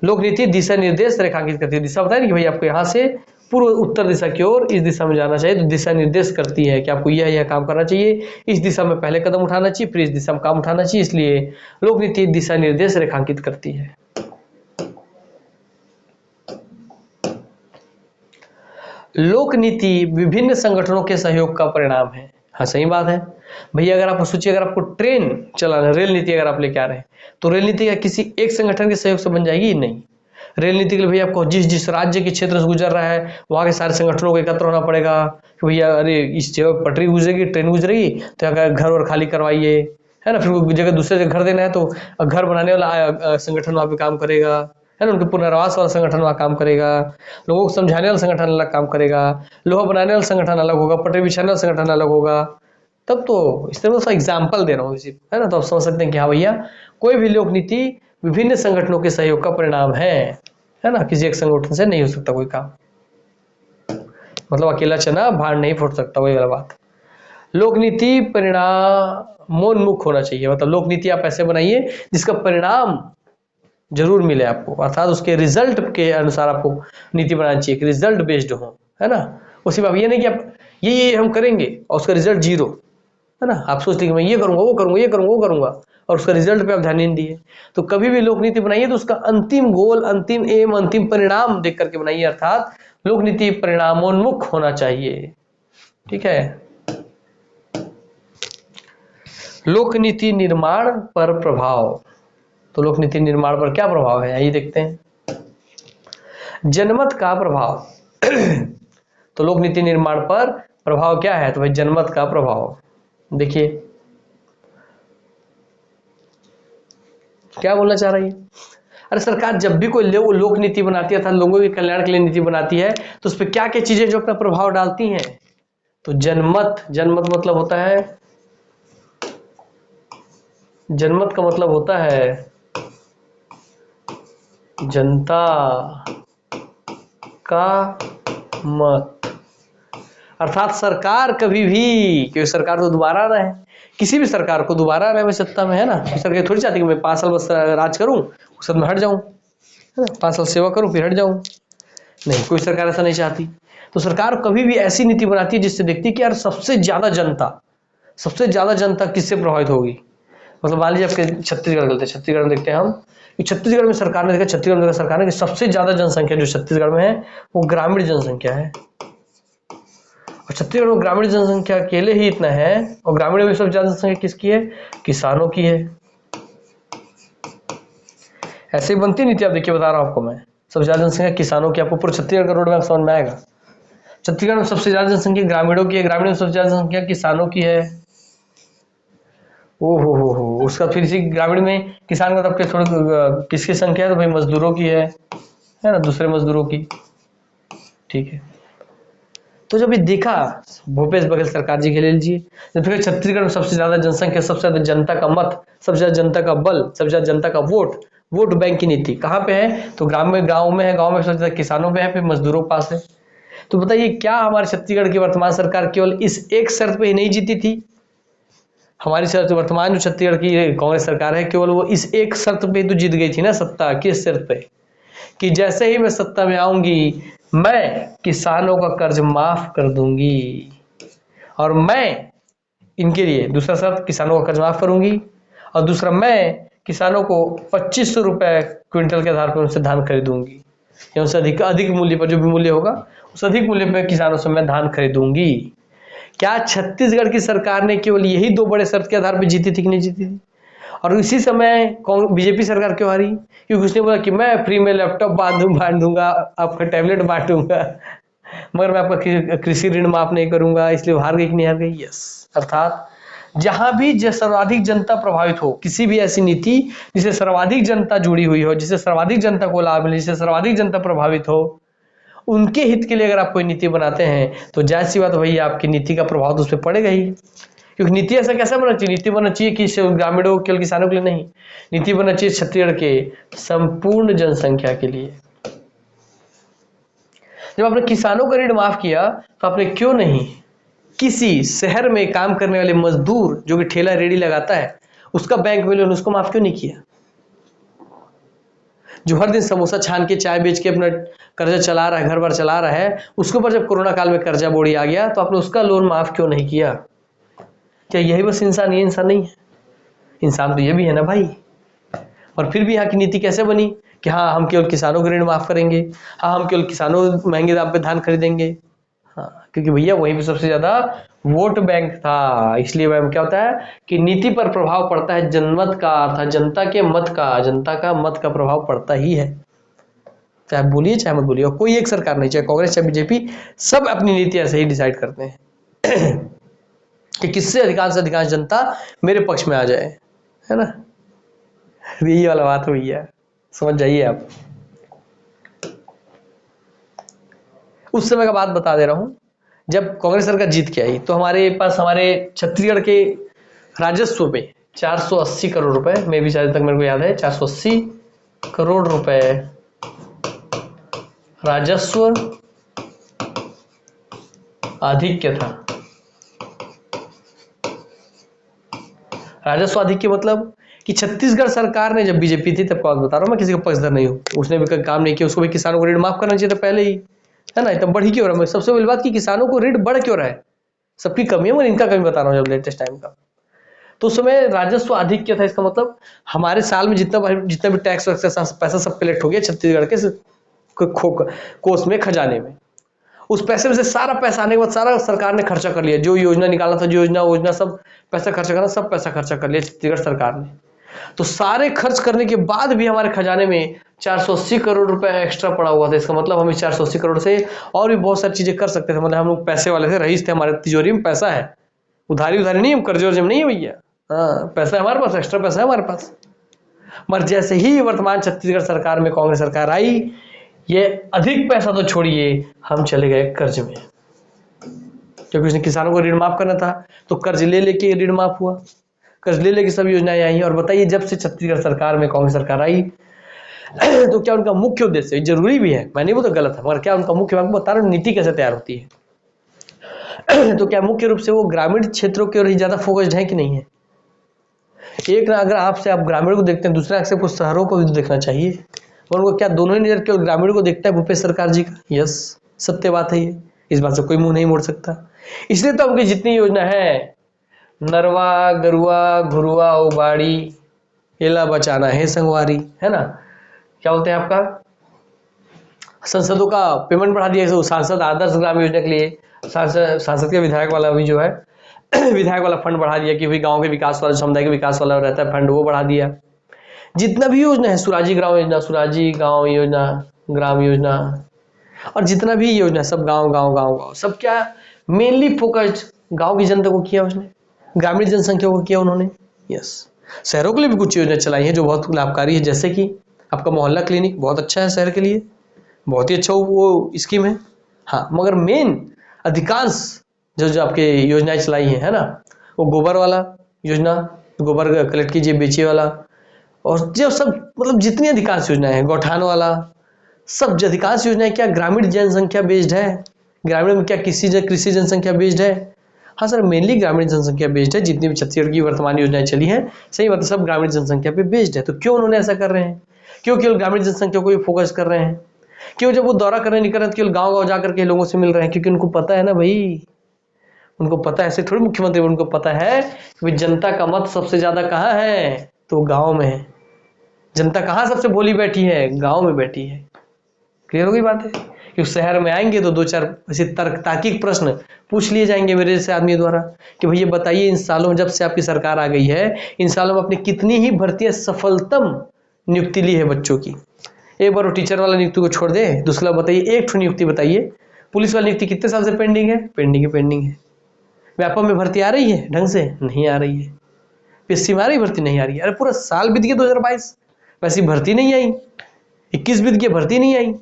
लोक नीति दिशा निर्देश रेखांकित करती है। दिशा बताया ना कि भाई आपको यहाँ से पूर्व उत्तर दिशा की ओर इस दिशा में जाना चाहिए, तो दिशा निर्देश करती है कि आपको यह काम करना चाहिए, इस दिशा में पहले कदम उठाना चाहिए, फिर इस दिशा में काम उठाना चाहिए। इसलिए लोक नीति दिशा निर्देश रेखांकित करती है। लोक नीति विभिन्न संगठनों के सहयोग का परिणाम है। हाँ सही बात है भैया। अगर आप सोचिए, अगर आपको ट्रेन चलाना, रेल नीति अगर आप लेके आ रहे हैं, तो रेल नीति क्या किसी एक संगठन के सहयोग से बन जाएगी? नहीं। रेल नीति के लिए भैया आपको जिस जिस राज्य के क्षेत्र से गुजर रहा है वहां के सारे संगठनों को एकत्र होना पड़ेगा कि भैया अरे इस जगह पटरी गुजरेगी, ट्रेन गुजरेगी, तो अगर घर और खाली करवाइए, है ना। फिर वो जगह दूसरे जगह घर देना है तो घर बनाने वाला संगठन वहां पे काम करेगा, है ना। उनके पुनर्वास वाला संगठन वहाँ काम करेगा, लोगों को समझाने वाला संगठन अलग काम करेगा, लोहा बनाने वाला संगठन अलग होगा, पटरी बिछाने वाला संगठन अलग होगा। तब तो इस तरह से एग्जाम्पल दे रहा हूँ, है ना। तो आप समझ सकते हैं कि हाँ भैया कोई भी लोक नीति विभिन्न संगठनों के सहयोग का परिणाम है ना। किसी एक संगठन से नहीं हो सकता कोई काम, मतलब अकेला चना भाड़ नहीं फोड़ सकता, वही वाला बात। लोक नीति परिणामोन्मुख होना चाहिए, मतलब लोक नीति आप ऐसे बनाइए जिसका परिणाम जरूर मिले आपको, अर्थात उसके रिजल्ट के अनुसार आपको नीति बनानी चाहिए कि रिजल्ट बेस्ड हो, है ना। उसी बात ये नहीं कि आप ये हम करेंगे और उसका रिजल्ट जीरो, है ना। आप सोचते कि मैं ये करूंगा वो करूंगा ये करूंगा वो करूंगा और उसका रिजल्ट पे आप ध्यान नहीं दिए। तो कभी भी लोक नीति बनाइए तो उसका अंतिम गोल, अंतिम एम, अंतिम परिणाम देख करके बनाइए, अर्थात लोक नीति परिणामोन्मुख होना चाहिए। ठीक है। लोक नीति निर्माण पर प्रभाव। तो लोक नीति निर्माण पर क्या प्रभाव है, आइए देखते हैं। जनमत का प्रभाव। तो लोक नीति निर्माण पर प्रभाव क्या है, तो भाई जनमत का प्रभाव। देखिए क्या बोलना चाह रही है। अरे सरकार जब भी कोई लोक नीति बनाती है अर्थात लोगों के कल्याण के लिए नीति बनाती है तो उस पर क्या क्या चीजें जो अपना प्रभाव डालती हैं? तो जनमत, जनमत मतलब होता है, जनमत का मतलब होता है जनता का मत। अर्थात सरकार कभी भी, क्योंकि सरकार तो दोबारा रहे, किसी भी सरकार को दोबारा रहे सत्ता में, है ना। सरकार थोड़ी चाहती कि मैं 5 साल बस राज करूं उसके बाद मैं हट जाऊं, है ना, 5 साल सेवा करूं फिर हट जाऊं। नहीं, कोई सरकार ऐसा नहीं चाहती। तो सरकार कभी भी ऐसी नीति बनाती है जिससे देखती है कि यार सबसे ज्यादा जनता किससे प्रभावित होगी। मतलब मान लीजिए आपके छत्तीसगढ़ गलते, छत्तीसगढ़ में देखते हैं हम कि छत्तीसगढ़ में सरकार ने देखा, छत्तीसगढ़ में देखा सरकार ने कि सबसे ज्यादा जनसंख्या जो छत्तीसगढ़ में है वो ग्रामीण जनसंख्या है। और छत्तीसगढ़ में ग्रामीण जनसंख्या अकेले ही इतना है, और ग्रामीण में सबसे ज्यादा जनसंख्या किसकी है? किसानों की है। ऐसे ही बनती नीति, आप देखिए बता रहा हूं आपको मैं, सबसे ज्यादा जनसंख्या किसानों की, आपको पूरा छत्तीसगढ़ का रोड मैप समझ में आएगा। छत्तीसगढ़ में सबसे ज्यादा जनसंख्या ग्रामीणों की है, ग्रामीण में सबसे ज्यादा जनसंख्या किसानों की है। ओ हो, उसका फिर इसी ग्रामीण में किसान का तब थोड़ा किसकी संख्या है? तो भाई मजदूरों की है ना, दूसरे मजदूरों की। ठीक है, तो जब ये देखा भूपेश बघेल सरकार जी के ले लीजिए, जब देखा छत्तीसगढ़ में सबसे ज्यादा जनसंख्या, सबसे ज्यादा जनता का मत, सबसे ज्यादा जनता का बल, सबसे ज्यादा जनता का वोट बैंक की नीति कहाँ पे है? तो गांव में है, गांव में सबसे ज्यादा किसानों में है, फिर मजदूरों के पास है। तो बताइए क्या हमारे छत्तीसगढ़ की वर्तमान सरकार केवल इस एक शर्त पे ही नहीं जीती थी? हमारी शर्त, वर्तमान जो छत्तीसगढ़ की कांग्रेस सरकार है, केवल वो इस एक शर्त पे तो जीत गई थी ना सत्ता। किस शर्त पे? कि जैसे ही मैं सत्ता में आऊंगी मैं किसानों का कर्ज माफ कर दूंगी, और मैं इनके लिए दूसरा शर्त किसानों का कर्ज माफ करूंगी, और दूसरा मैं किसानों को 2500 रुपए क्विंटल के आधार पर उनसे धान खरीदूंगी, या उनसे अधिक मूल्य पर, जो भी मूल्य होगा उस अधिक मूल्य पर किसानों से मैं धान खरीदूंगी। क्या छत्तीसगढ़ की सरकार ने केवल यही 2 बड़े शर्त के आधार पर जीती थी कि नहीं जीती थी? और इसी समय बीजेपी सरकार क्यों हारी? क्योंकि उसने बोला कि मैं फ्री में लैपटॉप बांट दूंगा, आपका टैबलेट बांटूंगा, मगर मैं आपका कृषि ऋण माफ नहीं करूंगा, इसलिए हार गई कि नहीं हार गई? यस। अर्थात जहां भी सर्वाधिक जनता प्रभावित हो, किसी भी ऐसी नीति जिससे सर्वाधिक जनता जुड़ी हुई हो, जिससे सर्वाधिक जनता को लाभ मिले, जिससे सर्वाधिक जनता प्रभावित हो, उनके हित के लिए अगर आप कोई नीति बनाते हैं तो जाहिर सी बात वही आपकी नीति का प्रभाव तो उस पर पड़ेगा ही। क्योंकि नीति ऐसा कैसा बनना चाहिए? नीति बनना चाहिए कि ग्रामीणों केवल किसानों के लिए नहीं, नीति बनना चाहिए छत्तीसगढ़ के संपूर्ण जनसंख्या के लिए। जब आपने किसानों का ऋण माफ किया तो आपने क्यों नहीं किसी शहर में काम करने वाले मजदूर जो कि ठेला रेडी लगाता है उसका बैंक में लोन, उसको माफ क्यों नहीं किया? जो हर दिन समोसा छान के चाय बेच के अपना कर्जा चला रहा है, घर बार चला रहा है, उसके ऊपर जब कोरोना काल में कर्जा बोड़ी आ गया तो आपने उसका लोन माफ क्यों नहीं किया? क्या यही बस इंसान? ये इंसान नहीं है, इंसान तो ये भी है ना भाई। और फिर भी यहाँ की नीति कैसे बनी कि हाँ हम केवल किसानों के ऋण माफ करेंगे, हाँ हम केवल किसानों महंगे दाम पे धान खरीदेंगे। हाँ, क्योंकि भैया वहीं पे सबसे ज्यादा वोट बैंक था। इसलिए मैम क्या होता है कि नीति पर प्रभाव पड़ता है जनमत का, अर्थात जनता के मत का, जनता का मत का प्रभाव पड़ता ही है, चाहे बोलिए चाहे मत बोलिए। और कोई एक सरकार नहीं, चाहे कांग्रेस चाहे बीजेपी, सब अपनी नीति ऐसे ही डिसाइड करते हैं कि किससे अधिकांश से अधिकांश जनता मेरे पक्ष में आ जाए, है ना। यही वाला बात हुई है, समझ जाइए आप। उस समय का बात बता दे रहा हूं, जब कांग्रेस सरकार जीत के आई तो हमारे पास, हमारे छत्तीसगढ़ के राजस्व में 480 करोड़ रुपए, मैं भी शायद तक मेरे को याद है 480 करोड़ रुपए राजस्व आधिक्य था। राजस्व आधिक्य मतलब कि छत्तीसगढ़ सरकार ने, जब बीजेपी थी तब बात बता रहा हूं मैं, किसी का पक्षधर नहीं हूं, उसने भी काम नहीं किया, उसको भी किसानों को ऋण माफ करना चाहिए था पहले ही, है ना। इतना बढ़ी क्यों रहा है? सबसे बड़ी बात कि किसानों को ऋण बढ़ क्यों रहा है? सबकी कमी है, मगर इनका कमी बता रहा हूं जब लेटेस्ट टाइम का। तो उस समय राजस्व आधिक्य था, इसका मतलब हमारे साल में जितना भी टैक्स पैसा सब कलेक्ट हो गया छत्तीसगढ़ के कोष में, खजाने में, उस पैसे में से सारा पैसा आने के बाद सारा सरकार ने खर्चा कर लिया। जो योजना निकाला था, जो योजना सब पैसा खर्चा करना, सब पैसा खर्चा कर लिया छत्तीसगढ़ सरकार ने। तो सारे खर्च करने के बाद भी हमारे खजाने में 480 करोड़ रुपए एक्स्ट्रा पड़ा हुआ था। इसका मतलब हम इस 480 करोड़ से और भी बहुत सारी चीजें कर सकते थे। मतलब हम लोग पैसे वाले थे, रईस थे, हमारे तिजोरी में पैसा है, उधारी नहीं, हम कर्जे वर्जे में नहीं है भैया। हाँ, पैसा है हमारे पास, एक्स्ट्रा पैसा है हमारे पास। मगर जैसे ही वर्तमान छत्तीसगढ़ सरकार में कांग्रेस सरकार आई, ये अधिक पैसा तो छोड़िए, हम चले गए कर्ज में, क्योंकि उसने किसानों को ऋण माफ करना था, तो कर्ज ले लेके ऋण माफ हुआ, कर्ज ले लेके सब योजनाएं आई। और बताइए जब से छत्तीसगढ़ सरकार में कांग्रेस सरकार आई तो क्या उनका मुख्य उद्देश्य, जरूरी भी है, मैं नहीं बोलता गलत है, मगर क्या उनका मुख्य, मैं बता रहा हूं नीति कैसे तैयार होती है तो क्या मुख्य रूप से वो ग्रामीण क्षेत्रों की ओर ही ज्यादा फोकस्ड है कि नहीं है? एक ना, अगर आपसे आप ग्रामीण को देखते हैं, दूसरा आपसे कुछ शहरों को भी तो देखना चाहिए, और उनको क्या दोनों ही नजर केवल ग्रामीण को देखता है भूपेश सरकार जी का? यस, सत्य बात है ये, इस बात से कोई मुंह नहीं मोड़ सकता। इसलिए तो उनकी जितनी योजना है, नरवा गरुआ घुरुआ उबाड़ी एला बचाना है संगवारी, है ना, क्या बोलते हैं आपका, सांसदों का पेमेंट बढ़ा दिया, सांसद आदर्श ग्राम योजना के लिए सांसद के विधायक वाला भी जो है विधायक वाला फंड बढ़ा दिया कि भाई गांव के विकास वाला, समुदाय के विकास वाला रहता है फंड, वो बढ़ा दिया। जितना भी योजना है, सुराजी ग्राम योजना, सुराजी गांव योजना, ग्राम योजना, और जितना भी योजना सब गांव गांव गांव गांव, सब क्या मेनली फोकस्ड गांव की जनता को किया उसने, ग्रामीण जनसंख्या को किया उन्होंने। यस, शहरों के लिए भी कुछ योजना चलाई है जो बहुत लाभकारी है, जैसे कि आपका मोहल्ला क्लिनिक बहुत अच्छा है शहर के लिए, बहुत ही अच्छा वो स्कीम है। हाँ, मगर मेन अधिकांश जो आपके योजनाएं चलाई है ना, वो गोबर वाला योजना, गोबर कलेक्ट कीजिए बेचिए वाला, और जो सब मतलब जितनी अधिकांश योजनाएं हैं, गौठान वाला, सब अधिकांश योजनाएं क्या ग्रामीण जनसंख्या बेस्ड है? ग्रामीण में क्या कृषि जनसंख्या बेस्ड है? हाँ सर, मेनली ग्रामीण जनसंख्या बेस्ड है। जितनी भी छत्तीसगढ़ की वर्तमान योजनाएं चली हैं, सही मतलब सब ग्रामीण जनसंख्या पे बेस्ड है। तो क्यों उन्होंने ऐसा कर रहे हैं? क्यों केवल ग्रामीण जनसंख्या को ही फोकस कर रहे हैं? क्यों जब वो दौरा करने निकल रहे हैं केवल गाँव गाँव जाकर के लोगों से मिल रहे हैं? क्योंकि उनको पता है ना भाई, उनको पता है, ऐसे थोड़ी मुख्यमंत्री, उनको पता है कि जनता का मत सबसे ज्यादा कहाँ है, तो गाँव में है। जनता कहाँ सबसे भोली बैठी है? गाँव में बैठी है। क्लियर हो गई बात है? क्योंकि शहर में आएंगे तो दो चार ऐसे तार्किक प्रश्न पूछ लिए जाएंगे मेरे जैसे आदमी द्वारा कि भैया बताइए, इन सालों में जब से आपकी सरकार आ गई है, इन सालों में आपने कितनी ही भर्तियां सफलतम नियुक्ति ली है बच्चों की। एक बार वो टीचर वाला नियुक्ति को छोड़ दे, दूसरा बताइए एक ठो नियुक्ति बताइए। पुलिस वाली नियुक्ति कितने साल से पेंडिंग है? पेंडिंग है। व्यापम में भर्ती आ रही है ढंग से? नहीं आ रही है। पीएससी में आ रही भर्ती? नहीं आ रही है। अरे पूरा साल बीत गया 2022, वैसी भर्ती नहीं आई। 21 बीत गया, भर्ती नहीं आई।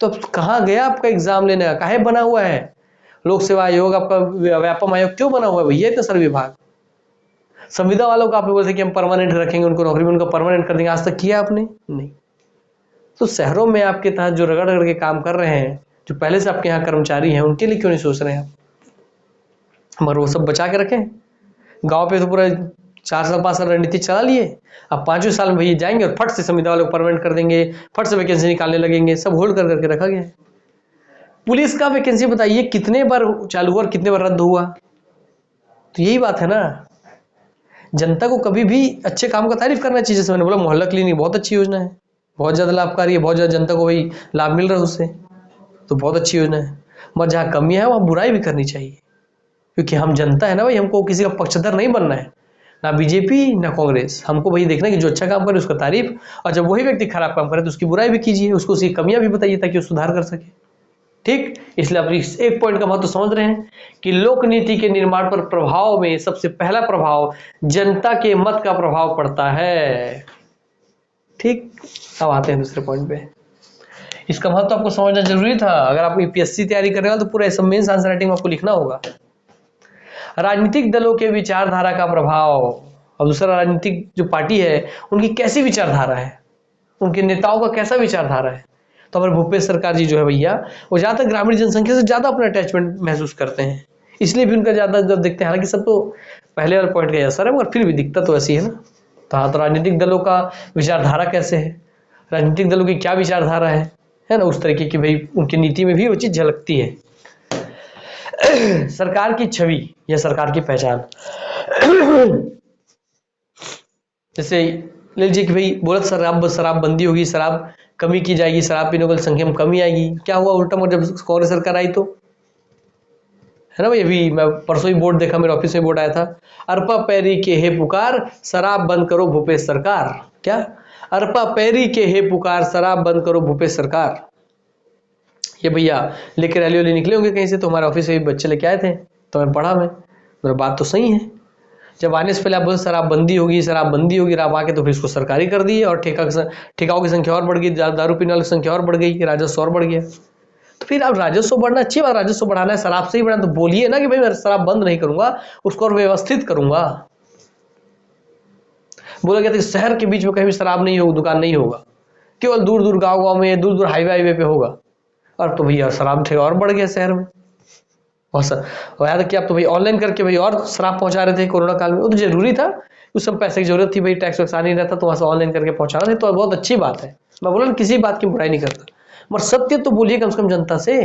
तो कहाँ गया आपका एग्जाम लेने का? काहे बना हुआ है लोक सेवा आयोग, आपका व्यापम आयोग क्यों बना हुआ है भैया इतना सर विभाग? संविदा वालों को आपने बोलते कि हम परमानेंट रखेंगे उनको नौकरी में, उनको परमानेंट कर देंगे, आज तक किया आपने? नहीं। तो शहरों में आपके तहत जो रगड़ रगड़ के काम कर रहे हैं, जो पहले से आपके यहाँ कर्मचारी हैं, उनके लिए क्यों नहीं सोच रहे हैं आप? मगर वो सब बचा के रखें। गांव पे तो पूरा 4 साल 5 साल रणनीति चला लिए, अब 5वें साल में भैया जाएंगे और फट से संविदा वालों को परमानेंट कर देंगे, फट से वैकेंसी निकालने लगेंगे। सब होल्ड कर करके रखा गया है। पुलिस का वैकेंसी बताइए कितने बार चालू हुआ और कितने बार रद्द हुआ? तो यही बात है ना, जनता को कभी भी अच्छे काम का तारीफ करना चाहिए। जैसे मैंने बोला मोहल्ला क्लिनिक बहुत अच्छी योजना है, बहुत ज्यादा लाभकारी है, बहुत ज्यादा जनता को भाई लाभ मिल रहा है उससे, तो बहुत अच्छी योजना है। मगर जहाँ कमियां है वहाँ बुराई भी करनी चाहिए, क्योंकि हम जनता है ना भाई, हमको किसी का पक्षधर नहीं बनना है, ना बीजेपी ना कांग्रेस। हमको वही देखना कि जो अच्छा काम करे उसका तारीफ, और जब वही व्यक्ति खराब काम करे तो उसकी बुराई भी कीजिए, उसको उसकी कमियां भी बताइए ताकि वो सुधार कर सके। ठीक, इसलिए आप इस एक पॉइंट का महत्व तो समझ रहे हैं कि लोक नीति के निर्माण पर प्रभाव में सबसे पहला प्रभाव जनता के मत का प्रभाव पड़ता है। ठीक, अब आते हैं दूसरे पॉइंट पे। इसका महत्व आपको समझना जरूरी था। अगर आप यूपीएससी तैयारी कर रहे हो तो पूरा मेंस आंसर राइटिंग में आपको लिखना होगा। राजनीतिक दलों के विचारधारा का प्रभाव, और दूसरा राजनीतिक जो पार्टी है उनकी कैसी विचारधारा है, उनके नेताओं का कैसा विचारधारा है। तो हमारे भूपेश सरकार जी जो है भैया, वो ज्यादा ग्रामीण जनसंख्या से ज्यादा अपना अटैचमेंट महसूस करते हैं, इसलिए भी उनका ज्यादा जब देखते हैं। हालांकि सब तो पहले वाले पॉइंट का असर है, मगर फिर भी दिक्कत तो ऐसी है ना। तो हाँ, तो राजनीतिक दलों का विचारधारा कैसे है, राजनीतिक दलों की क्या विचारधारा है ना, उस तरीके की भाई उनकी नीति में भी वो चीज झलकती है। सरकार की छवि या सरकार की पहचान, जैसे ले लीजिए कि भाई बोला शराबबंदी होगी, शराब कमी की जाएगी, शराब पीने वाली संख्या में कमी आएगी। क्या हुआ उल्टा? जब कांग्रेस सरकार आई तो, है ना भाई, अभी मैं परसों ही बोर्ड देखा, मेरे ऑफिस में बोर्ड आया था, अरपा पैरी के हे पुकार शराब बंद करो भूपेश सरकार। क्या? अरपा पैरी के हे पुकार शराब बंद करो भूपेश सरकार। ये भैया लेकर रैली निकले होंगे कहीं से, तो हमारे ऑफिस से बच्चे लेके आए थे, तो मैं पढ़ा, मैं मेरा बात तो सही है। जब आने से पहले आप बोले शराबबंदी होगी, शराबबंदी होगी, आप आके तो फिर इसको सरकारी कर दिए और ठेकाओं की संख्या और बढ़ गई, दारू पीने वालों की संख्या और बढ़ गई, राजस्व और बढ़ गया। तो फिर आप राजस्व बढ़ना अच्छी बात, राजस्व बढ़ाना है, शराब से ही बढ़ाना, तो बोलिए ना कि भाई मैं शराब बंद नहीं करूंगा, उसको और व्यवस्थित करूंगा। बोला गया था कि शहर के बीच में कहीं भी शराब नहीं होगा, दुकान नहीं होगा, केवल दूर दूर गाँव में, दूर दूर हाईवे पे होगा। और तो भैया शराब ठेका और बढ़ गया शहर में। और याद कि आप तो भाई ऑनलाइन करके भाई और शराब पहुंचा रहे थे कोरोना काल में, वो तो जरूरी था, उस समय पैसे की जरूरत थी भाई, टैक्स वैक्स आ नहीं रहता, तो वहां से ऑनलाइन करके पहुंचा रहे थे, तो बहुत अच्छी बात है। मैं बोला किसी बात की बुराई नहीं करता, मगर सत्य तो बोलिए कम से कम जनता से।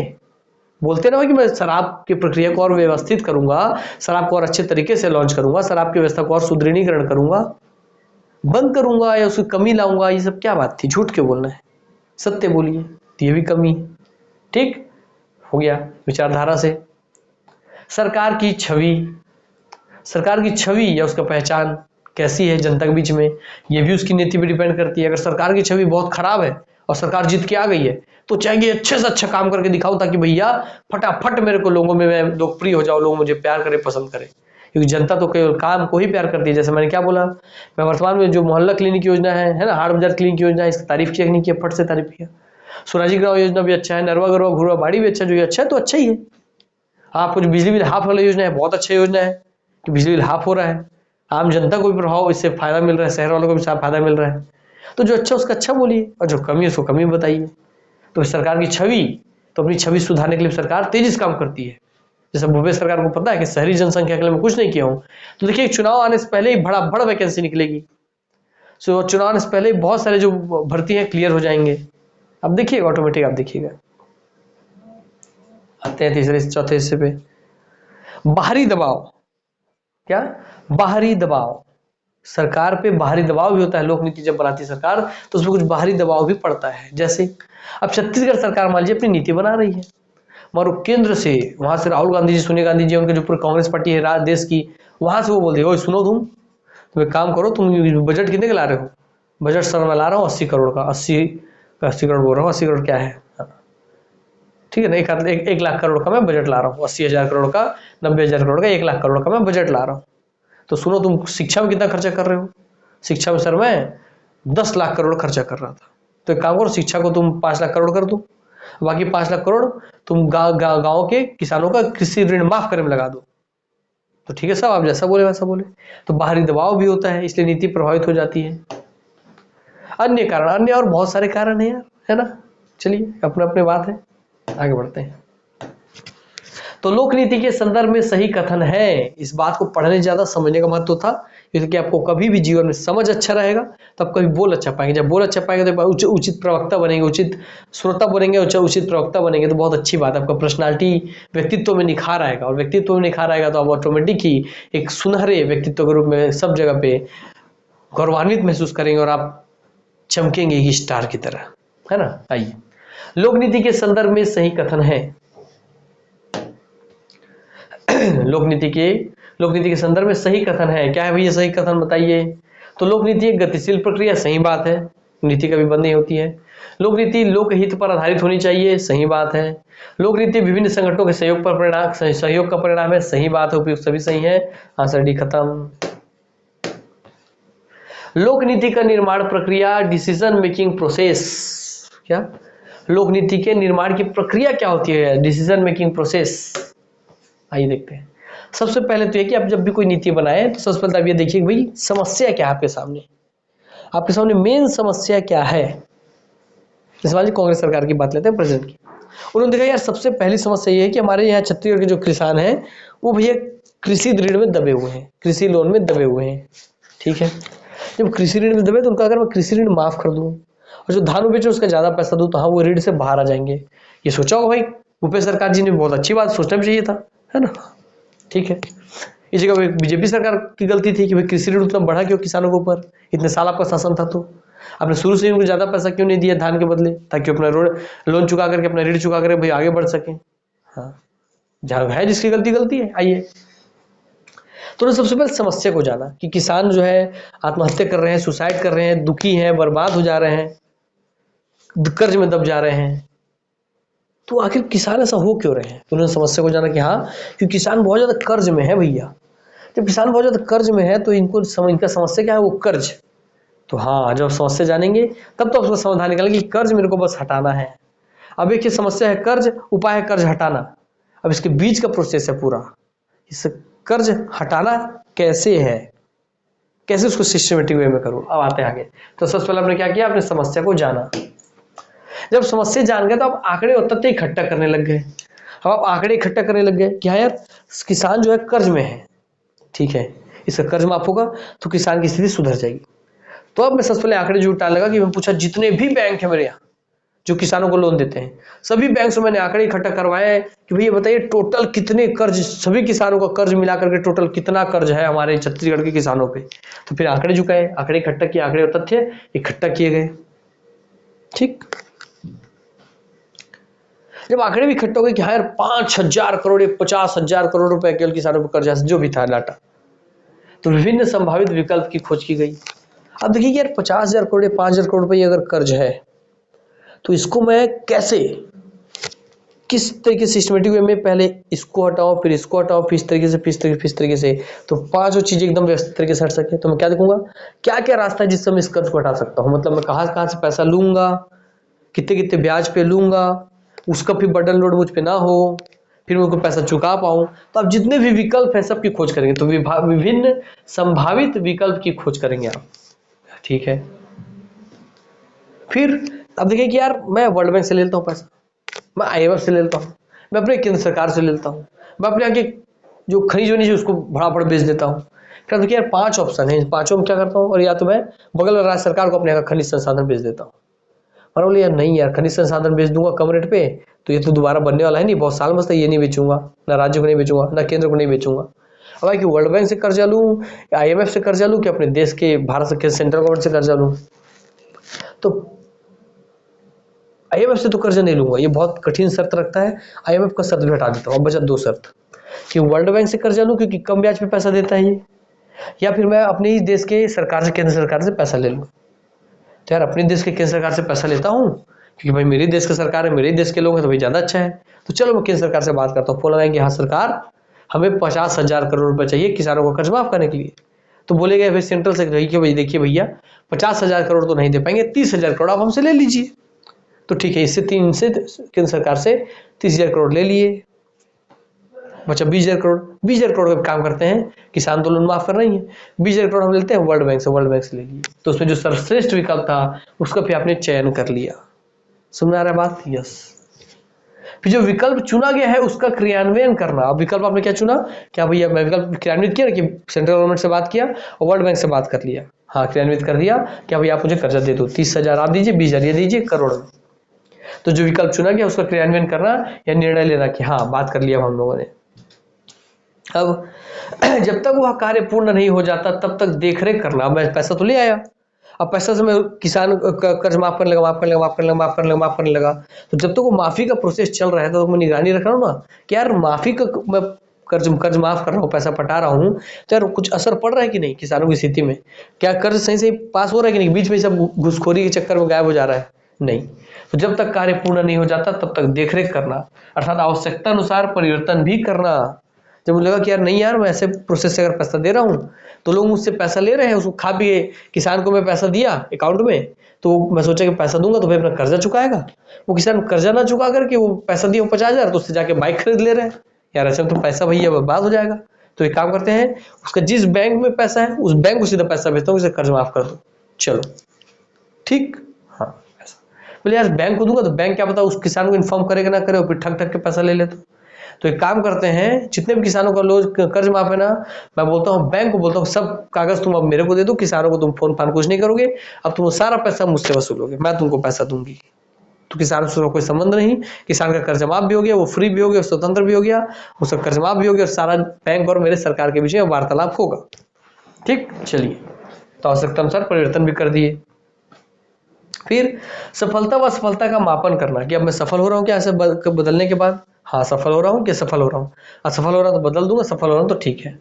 बोलते ना कि मैं शराब की प्रक्रिया को और व्यवस्थित करूंगा, शराब को और अच्छे तरीके से लॉन्च करूंगा, शराब की व्यवस्था को और सुदृढ़ीकरण करूंगा, बंद करूंगा या उसकी कमी लाऊंगा, ये सब क्या बात थी? झूठ क्यों बोलना है, सत्य बोलिए। तो ये भी कमी, ठीक हो गया विचारधारा से। सरकार की छवि, सरकार की छवि या उसका पहचान कैसी है जनता के बीच में, ये भी उसकी नीति पर डिपेंड करती है। अगर सरकार की छवि बहुत खराब है और सरकार जीत के आ गई है, तो चाहेंगे अच्छे से अच्छा काम करके दिखाओ, ताकि भैया फटाफट मेरे को लोगों में मैं लोकप्रिय हो जाऊं, लोग मुझे प्यार करें, पसंद करें। क्योंकि जनता तो केवल काम को ही प्यार करती है। जैसे मैंने क्या बोला, मैं वर्तमान में जो मोहल्ला क्लिनिक योजना है ना, हाट बाजार क्लिनिक योजना है, इसकी तारीफ किया नहीं किया, फट से तारीफ किया। स्वराजी ग्राम योजना भी अच्छा है, नरवा गरवा घुरवा बाड़ी भी अच्छा, जो ये अच्छा है तो अच्छा ही है। आपको जो बिजली बिल हाफ वाला योजना है, बहुत अच्छा योजना है कि बिजली बिल हाफ हो रहा है, आम जनता को भी प्रभाव, इससे फायदा मिल रहा है, शहर वालों को भी फायदा मिल रहा है। तो जो अच्छा उसका अच्छा बोलिए, और जो कमी है उसको कमी बताइए। तो सरकार की छवि, तो अपनी छवि सुधारने के लिए सरकार तेजी से काम करती है। जैसे भूपेश सरकार को पता है कि शहरी जनसंख्या के लिए मैं कुछ नहीं किया हूँ, तो देखिए चुनाव आने से पहले ही बड़ा वैकेंसी निकलेगी। सो चुनाव आने से पहले ही बहुत सारे जो भर्ती हैं क्लियर हो जाएंगे। अब देखिएगा ऑटोमेटिक, आप देखिएगा। आते हैं तीसरे चौथे हिस्से पे, बाहरी दबाव। क्या? बाहरी दबाव। सरकार पे बाहरी दबाव भी होता है। लोक नीति जब बनाती है सरकार, तो उसमें कुछ बाहरी दबाव भी पड़ता है। जैसे अब छत्तीसगढ़ सरकार मान लीजिए अपनी नीति बना रही है, मगर केंद्र से, वहां से राहुल गांधी जी, सोनिया गांधी जी, उनके जो पूरी कांग्रेस पार्टी है देश की, वहां से वो बोलते हैं, सुनो तुम एक काम करो, तुम बजट कितने का ला रहे हो? बजट सर मैं ला रहा हूँ 80 करोड़ का। 80 करोड़ बोल रहा हूँ, 80 करोड़ क्या है, ठीक है ना, एक लाख करोड़ का मैं बजट ला रहा हूँ। 80,000 करोड़ का, 90,000 करोड़ का, 1 लाख करोड़ का मैं बजट ला रहा हूँ। तो सुनो, तुम शिक्षा में कितना खर्चा कर रहे हो? शिक्षा में सर मैं 10 लाख करोड़ खर्चा कर रहा था। तो एक काम करो, शिक्षा को तुम 5 लाख करोड़ कर दो, बाकी 5 लाख करोड़ तुम गाँव के किसानों का कृषि ऋण माफ करने में लगा दो। तो ठीक है साहब, आप जैसा बोले वैसा बोले। तो बाहरी दबाव भी होता है, इसलिए नीति प्रभावित हो जाती है। अन्य कारण, अन्य और बहुत सारे कारण है यार, है ना। चलिए अपने अपने बात है, आगे बढ़ते हैं। तो लोक नीति के संदर्भ में सही कथन है, इस बात को पढ़ने ज्यादा समझने का महत्व था, क्योंकि आपको कभी भी जीवन में समझ अच्छा रहेगा तब कभी बोल अच्छा पाएंगे। जब बोल अच्छा पाएंगे तो उचित प्रवक्ता बनेंगे, उचित श्रोता बनेंगे, उचित प्रवक्ता बनेंगे, तो बहुत अच्छी बात है। आपका पर्सनालिटी, व्यक्तित्व में निखार आएगा, और व्यक्तित्व में निखार आएगा तो आप ऑटोमेटिक ही एक सुनहरे व्यक्तित्व के रूप में सब जगह पे गौरवान्वित महसूस करेंगे, और आप चमकेंगे ही स्टार की तरह, है ना। आइए, लोक नीति के संदर्भ में सही कथन है। लोक नीति के संदर्भ में सही कथन है। क्या है भैया सही कथन, बताइए। तो लोक नीति एक गतिशील प्रक्रिया, सही बात है, नीति कभी बंद नहीं होती है। लोक नीति लोकहित पर आधारित होनी चाहिए, सही बात है। लोक नीति विभिन्न संगठनों के सहयोग का परिणाम है, सही बात है, उपयुक्त सभी सही है। आंसर डी खत्म। लोक नीति का निर्माण प्रक्रिया, डिसीजन मेकिंग प्रोसेस। क्या? लोक नीति के निर्माण की प्रक्रिया क्या होती है? Decision making process. आइए देखते हैं। सबसे पहले तो ये कि आप जब भी कोई नीति बनाए, तो सबसे पहले आप ये देखिए भाई समस्या क्या है आपके सामने, आपके सामने मेन समस्या क्या है। इस बार कांग्रेस सरकार की बात लेते हैं, प्रेजेंट की। उन्होंने देखा यार सबसे पहली समस्या ये है कि हमारे यहाँ छत्तीसगढ़ के जो किसान हैं वो भैया कृषि ऋण में दबे हुए हैं, कृषि लोन में दबे हुए हैं। ठीक है, जब कृषि ऋण में दबे तो उनका अगर मैं कृषि ऋण माफ कर दूं और जो धान बेचे उसका ज्यादा पैसा दूं, तो हाँ वो ऋण से बाहर आ जाएंगे। ये सोचा होगा भाई भूपेश सरकार जी ने, बहुत अच्छी बात, सोचना भी चाहिए था, है ना। ठीक है, इस जगह बीजेपी सरकार की गलती थी कि भाई कृषि ऋण उतना बढ़ा क्यों किसानों के ऊपर, इतने साल आपका शासन था, तो आपने शुरू से उनको ज्यादा पैसा क्यों नहीं दिया धान के बदले, ताकि अपना लोन चुका करके, अपना ऋण चुका करके भाई आगे बढ़ सके। हाँ, जहाँ है जिसकी गलती गलती है। आइए, तो उन्होंने सबसे पहले समस्या को जाना कि किसान जो है आत्महत्या कर रहे हैं, सुसाइड कर रहे हैं, दुखी हैं, बर्बाद हो जा रहे हैं, कर्ज में दब जा रहे हैं, तो आखिर किसान ऐसा हो क्यों रहे हैं। तो उन्होंने समस्या को जाना कि हाँ, क्योंकि किसान बहुत ज्यादा कर्ज में है भैया। जब किसान बहुत ज़्यादा कर्ज में है तो इनका समस्या क्या है, वो कर्ज। तो हाँ, जब समस्या जानेंगे तब तो उसका समाधान निकालेंगे कि कर्ज मेरे को बस हटाना है। अब एक ही समस्या है कर्ज, उपाय है कर्ज हटाना। अब इसके बीच का प्रोसेस है पूरा, इस कर्ज हटाना कैसे है, कैसे उसको सिस्टमेटिक वे में करूँ। अब आते हैं आगे। तो सबसे पहले आपने क्या किया, आपने समस्या को जाना। जब समस्या जान गए तो आप आंकड़े और तथ्य इकट्ठा करने लग गए। अब आप आंकड़े इकट्ठा करने लग गए कि हाँ यार, किसान जो है कर्ज में है, ठीक है, इसका कर्ज माफ होगा तो किसान की स्थिति सुधर जाएगी। तो अब मैं सबसे पहले आंकड़े जुटाने लगा कि मैं पूछा जितने भी बैंक है मेरे यहाँ जो किसानों को लोन देते हैं, सभी बैंक से मैंने आंकड़े इकट्ठा करवाए हैं कि भैया बताइए टोटल कितने कर्ज, सभी किसानों का कर्ज मिलाकर के टोटल कितना कर्ज है हमारे छत्तीसगढ़ के किसानों पे। तो फिर आंकड़े जुटाए, आंकड़े इकट्ठा किए, आंकड़े और तथ्य इकट्ठा किए गए। ठीक, जब आंकड़े भी इकट्ठा हो गए कि हाँ यार 5,000 करोड़, 50,000 करोड़ रुपए केवल किसानों पर कर्ज, जो भी था डाटा, तो विभिन्न संभावित विकल्प की खोज की गई। अब देखिए यार 50,000 करोड़, 5,000 करोड़ रुपए अगर कर्ज है तो इसको मैं कैसे, किस तरीके से सिस्टमेटिक वे में पहले इसको हटाओ, फिर इसको हटाओ, फिर इस तरीके से, फिर इस तरीके से, तो पांचों चीजें एकदम व्यवस्थित तरीके से हट सके। तो मैं क्या देखूंगा, क्या क्या रास्ता है जिससे मैं इस कर्ज को हटा सकता हूँ, मतलब मैं कहाँ कहाँ से पैसा लूंगा, कितने कितने ब्याज पे लूंगा, उसका फिर बर्डन लोड मुझ पे ना हो, फिर मैं उसको पैसा चुका पाऊं। तो आप जितने भी विकल्प है सबकी खोज करेंगे, तो विभिन्न संभावित विकल्प की खोज करेंगे आप, ठीक है। फिर अब देखिए कि यार मैं वर्ल्ड बैंक से ले लेता हूँ पैसा, मैं IMF से ले लेता हूँ, मैं अपने केंद्र सरकार से ले लेता हूँ, मैं अपने यहाँ की जो खनिज वनिज उसको बड़ा बड़ा बेच देता हूँ। फिर देखिए यार 5 ऑप्शन है, इन पांचों में क्या करता हूँ, और या तो मैं बगल में राज्य सरकार को अपने यहाँ का खनिज संसाधन बेच देता हूँ। और बोले यार नहीं यार, खनिज संसाधन बेच दूंगा कम रेट पे तो ये तो दोबारा बनने वाला है नहीं, बहुत साल बचता है, ये नहीं बेचूंगा, ना राज्य को नहीं बेचूंगा, ना केंद्र को नहीं बेचूंगा। अब भाई कि वर्ल्ड बैंक से कर्जा लूं या IMF से कर्जा लूं कि अपने देश के भारत के सेंट्रल गवर्नमेंट से कर्जा लूं। तो IMF से तो कर्जा नहीं लूंगा, ये बहुत कठिन शर्त रखता है, IMF का शर्त भी हटा देता हूँ। अब बचा 2 शर्त कि वर्ल्ड बैंक से कर्जा लूं क्योंकि कम ब्याज पे पैसा देता है ये, या फिर मैं अपने ही देश के सरकार से, केंद्र सरकार से पैसा ले लूं। तो यार अपने देश के केंद्र सरकार से पैसा लेता हूँ क्योंकि भाई मेरे देश का सरकार है, मेरे देश के लोग हैं, तो भाई ज़्यादा अच्छा है। तो चलो मैं केंद्र सरकार से बात करता हूँ, फोन लगाएंगे, हाँ सरकार हमें 50,000 करोड़ रुपए चाहिए किसानों को कर्ज माफ करने के लिए। तो बोले गए फिर सेंट्रल से देखिए भैया 50,000 करोड़ तो नहीं दे पाएंगे, 30,000 करोड़ आप हमसे ले लीजिए। तो ठीक है, इससे केंद्र सरकार से 30,000 करोड़ ले लिए, बचा 20,000 करोड़। 20,000 करोड़ का काम करते हैं, किसान तो लोन माफ कर रही है, 20,000 करोड़ हम लेते हैं वर्ल्ड बैंक से, वर्ल्ड बैंक से ले लिए। तो उसमें जो सर्वश्रेष्ठ विकल्प था उसका फिर आपने चयन कर लिया। समझ आ रहा है बात? यस। फिर जो विकल्प चुना गया है उसका क्रियान्वयन करना। अब विकल्प आपने क्या चुना, क्या भैया मैं विकल्प क्रियान्वित किया ना कि सेंट्रल गवर्नमेंट से बात किया और वर्ल्ड बैंक से बात कर लिया, हाँ क्रियान्वित कर दिया, क्या भैया आप मुझे कर्जा दे दो, 30,000 आप दीजिए, 20,000 ये दीजिए करोड़ में। तो जो विकल्प चुना गया उसका क्रियान्वयन करना या निर्णय लेना कि हाँ बात कर लिया हम लोगों ने। अब जब तक वह कार्य पूर्ण नहीं हो जाता तब तक देखरेख करना। अब मैं पैसा तो ले आया, अब पैसा से मैं किसान कर्ज माफ करने लगा। तो जब तक वो माफी का प्रोसेस चल रहा है तो मैं निगरानी रख रहा हूँ ना कि यार माफी का मैं कर्ज माफ कर रहा हूँ, पैसा पटा रहा हूँ, तो यार कुछ असर पड़ रहा है कि नहीं किसानों की स्थिति में, क्या कर्ज सही से पास हो रहा है कि नहीं, बीच में सब घुसखोरी के चक्कर में गायब हो जा रहा है, नहीं। तो जब तक कार्य पूर्ण नहीं हो जाता तब तक देखरेख करना, अर्थात आवश्यकता अनुसार परिवर्तन भी करना। जब मुझे लगा कि यार नहीं यार मैं ऐसे प्रोसेस से अगर पैसा दे रहा हूँ तो लोग मुझसे पैसा ले रहे हैं, उसको खा पिए, किसान को मैं पैसा दिया अकाउंट में, तो मैं सोचा कि पैसा दूंगा तो भाई अपना कर्जा चुकाएगा। वो किसान कर्जा ना चुका करके वो पैसा दिया 50,000 तो उससे जाके बाइक खरीद ले रहे हैं। यार ऐसा तो पैसा भैया बर्बाद हो जाएगा। तो एक काम करते हैं, उसका जिस बैंक में पैसा है उस बैंक को सीधा पैसा भेजता हूँ, उसे कर्ज माफ कर दो, चलो ठीक। हाँ पैसा बोले यार बैंक को दूंगा तो बैंक क्या पता उस किसान को इन्फॉर्म करेगा ना करे, फिर ठग ठग के पैसा ले ले। तो एक काम करते हैं, जितने भी किसानों का कर्ज माफ है ना, मैं बोलता हूँ बैंक को बोलता हूँ सब कागज तुम अब मेरे को दे दो, किसानों को तुम फोन फान कुछ नहीं करोगे, अब तुम सारा पैसा मुझसे वसूलोगे, मैं तुमको पैसा दूंगी। तो किसान से कोई संबंध नहीं, किसान का कर्ज माफ भी हो गया, वो फ्री भी हो गया, स्वतंत्र भी हो गया, उसका कर्ज माफ भी हो गया और सारा बैंक और मेरे सरकार के बीच में वार्तालाप होगा। ठीक, चलिए तो आवश्यकता अनुसार परिवर्तन भी कर दिए। फिर सफलता व असफलता का मापन करना कि अब मैं सफल हो रहा हूँ क्या ऐसे बदलने के बाद, हाँ सफल हो रहा हूँ कि सफल हो रहा हूँ, असफल हो रहा हूँ तो बदल दूंगा, सफल हो रहा हूँ तो ठीक है।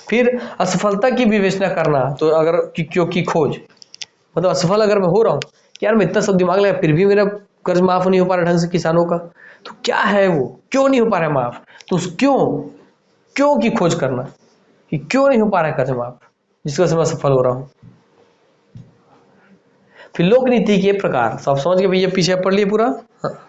फिर असफलता की विवेचना करना, तो अगर क्यों की खोज, मतलब असफल अगर मैं हो रहा हूँ कि यार मैं इतना सब दिमाग लगा फिर भी मेरा कर्ज माफ नहीं हो पा रहा ढंग से किसानों का, तो क्या है वो, क्यों नहीं हो पा रहा है माफ, तो उस क्यों की खोज करना। कि क्यों नहीं हो पा रहा है कर्ज माफ, जिसकी वजह से मैं सफल हो रहा हूं। फिर लोक नीति के प्रकार, सब समझ गए भैया, पीछे पढ़ लिए पूरा। हाँ।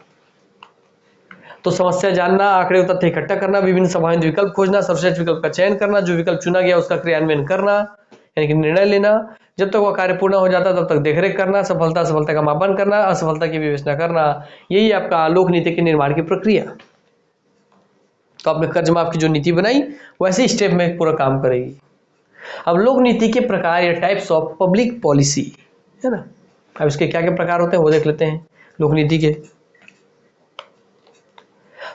तो समस्या जानना, आंकड़े तथ्य इकट्ठा करना, विभिन्न संभावित विकल्प खोजना, सर्वश्रेष्ठ विकल्प का चयन करना, जो विकल्प चुना गया उसका क्रियान्वयन करना, यानी कि निर्णय लेना, जब तक वह कार्य पूर्ण हो जाता तब तक देखरेख करना, सफलता का मापन करना, असफलता की विवेचना करना, यही आपका लोक नीति के निर्माण की प्रक्रिया। तो आपने कर्ज माफ की जो नीति बनाई वैसे स्टेप में पूरा काम करेगी। अब लोक नीति के प्रकार या टाइप्स ऑफ पब्लिक पॉलिसी, है ना। अब इसके क्या क्या प्रकार होते हैं वो देख लेते हैं लोक नीति के।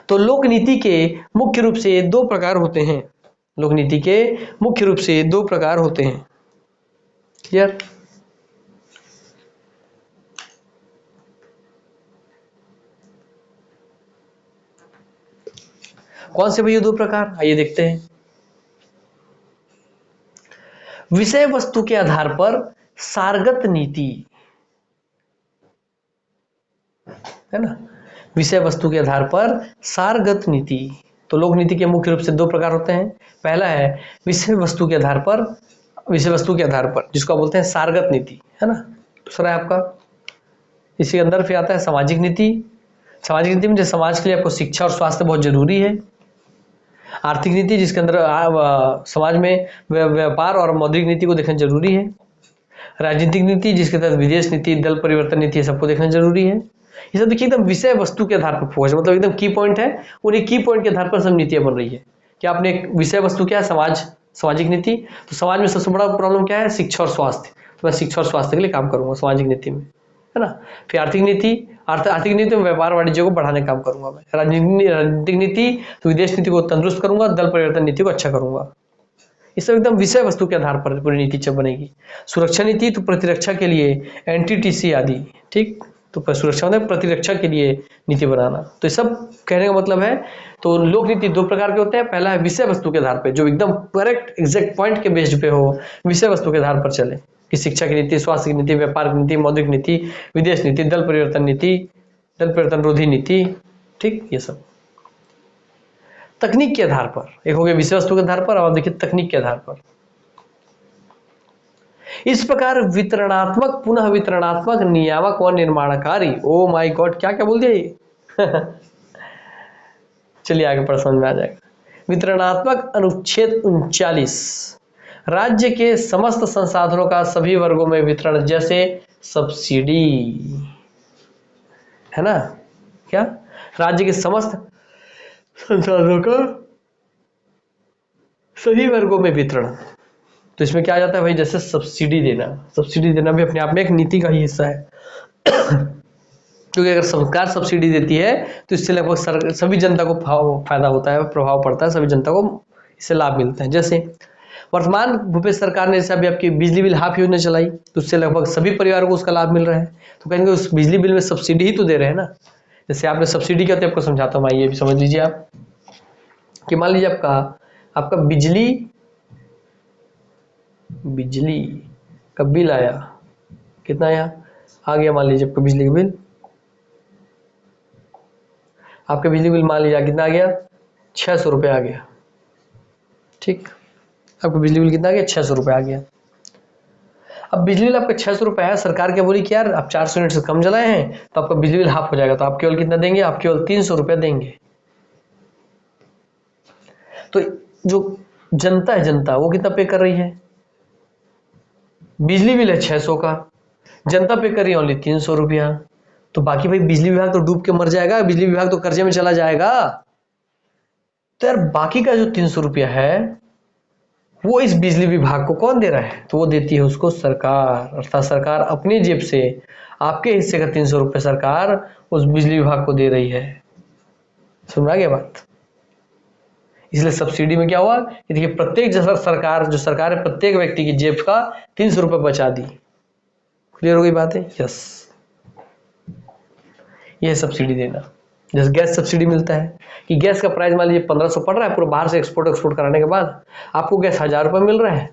तो लोक नीति के मुख्य रूप से दो प्रकार होते हैं। लोक नीति के मुख्य रूप से दो प्रकार होते हैं। क्लियर? कौन से भैया दो प्रकार, आइए देखते हैं। विषय वस्तु के आधार पर सारगत नीति, है ना, विषय वस्तु के आधार पर सारगत नीति। तो लोक नीति के मुख्य रूप से दो प्रकार होते हैं। पहला है विषय वस्तु के आधार पर, विषय वस्तु के आधार पर, जिसको आप बोलते हैं सारगत नीति, है ना। दूसरा है आपका, इसी के अंदर फिर आता है सामाजिक नीति। सामाजिक नीति में जैसे समाज के लिए आपको शिक्षा और स्वास्थ्य बहुत जरूरी है। आर्थिक नीति, जिसके अंदर समाज में व्यापार और मौद्रिक नीति को देखना जरूरी है। राजनीतिक नीति, जिसके तहत विदेश नीति, दल परिवर्तन नीति, सबको देखना जरूरी है। ये सब देखिए एकदम विषय वस्तु के आधार पर फोकस, मतलब एकदम की पॉइंट है, उन्हीं की पॉइंट के आधार पर सब नीतियां बन रही है। कि आपने एक विषय वस्तु क्या है, समाज, सामाजिक नीति। तो समाज में सबसे बड़ा प्रॉब्लम क्या है, शिक्षा और स्वास्थ्य। तो मैं शिक्षा और स्वास्थ्य के लिए काम करूंगा सामाजिक नीति में, है ना। फिर आर्थिक नीति, आर्थिक नीति में व्यापार वाणिज्य को बढ़ाने का काम करूंगा मैं। राजनीतिक नीति तो विदेश नीति को तंदुरुस्त करूंगा, दल परिवर्तन नीति को अच्छा करूंगा। ये सब एकदम विषय वस्तु के आधार पर पूरी नीति जब बनेगी। सुरक्षा नीति तो प्रतिरक्षा के लिए, एनटीटीसी आदि, ठीक। तो सुरक्षा मतलब प्रतिरक्षा के लिए नीति बनाना। तो ये सब कहने का मतलब है, तो लोक नीति दो प्रकार के होते हैं। पहला है विषय वस्तु के आधार पर, जो एकदम करेक्ट एग्जैक्ट पॉइंट के बेस्ड पे हो, विषय वस्तु के आधार पर चले, कि शिक्षा की नीति, स्वास्थ्य की नीति, व्यापार की नीति, मौद्रिक नीति, विदेश नीति, दल परिवर्तन नीति, दल परिवर्तन रोधी नीति, ठीक। ये सब तकनीक के आधार पर, एक हो गया विषय वस्तु के आधार पर, और देखिए तकनीक के आधार पर। इस प्रकार वितरणात्मक, पुनः वितरणात्मक, नियामक व निर्माणकारी, ओ माय गॉड, क्या क्या बोल दिया ये चलिए आगे पढ़, समझ में आ जाएगा। वितरणात्मक अनुच्छेद 39, राज्य के समस्त संसाधनों का सभी वर्गों में वितरण, जैसे सब्सिडी, है ना। क्या, राज्य के समस्त संसाधनों का सभी वर्गों में वितरण। तो इसमें क्या आ जाता है भाई, जैसे सब्सिडी देना। सब्सिडी देना भी अपने आप में एक नीति का ही हिस्सा है क्योंकि अगर सरकार सब्सिडी देती है तो इससे लगभग सभी जनता को फायदा होता है, प्रभाव पड़ता है, सभी जनता को इससे लाभ मिलता है। जैसे वर्तमान भूपेश सरकार ने जैसे अभी आपकी बिजली बिल हाफ योजना चलाई, तो उससे लगभग सभी परिवारों को उसका लाभ मिल रहा है। तो कहेंगे उस बिजली बिल में सब्सिडी ही तो दे रहे हैं ना। जैसे आपने सब्सिडी क्या होता है आपको समझाता हूँ, आइए भी समझ लीजिए आप, कि मान लीजिए आपका बिजली का बिल आया, कितना आया, आ गया, मान लीजिए आपका बिजली का बिल, आपका बिजली बिल मान लीजिए कितना आ गया, 600 रुपये आ गया, ठीक। आपका बिजली बिल कितना आ गया, 600 रुपये आ गया। अब बिजली बिल आपका 600 रुपये है, सरकार क्या बोली कि यार आप 400 यूनिट से कम जलाए हैं तो आपका बिजली बिल हाफ हो जाएगा, तो आप केवल कितना देंगे, आप केवल 300 रुपये देंगे। तो जो जनता है, जनता वो कितना पे कर रही है, बिजली बिल है 600 का, जनता पे कर रही है ओनली 300 रुपया। तो बाकी भाई बिजली विभाग तो डूब के मर जाएगा, बिजली विभाग तो कर्जे में चला जाएगा। तो यार बाकी का जो 300 रुपया है वो इस बिजली विभाग को कौन दे रहा है, तो वो देती है उसको सरकार, अर्थात सरकार अपनी जेब से आपके हिस्से का 300 रुपये सरकार उस बिजली विभाग को दे रही है। सुन रहा क्या बात। इसलिए सब्सिडी में क्या हुआ कि देखिए प्रत्येक सरकार, जो सरकार है, प्रत्येक व्यक्ति की जेब का 300 रुपये बचा दी। क्लियर हो गई बात है, यस। यह सब्सिडी देना। जैसे गैस सब्सिडी मिलता है कि गैस का प्राइस मान लीजिए 1500 पड़ रहा है, पूरा बाहर से एक्सपोर्ट कराने के बाद आपको गैस 1000 रुपये मिल रहा है,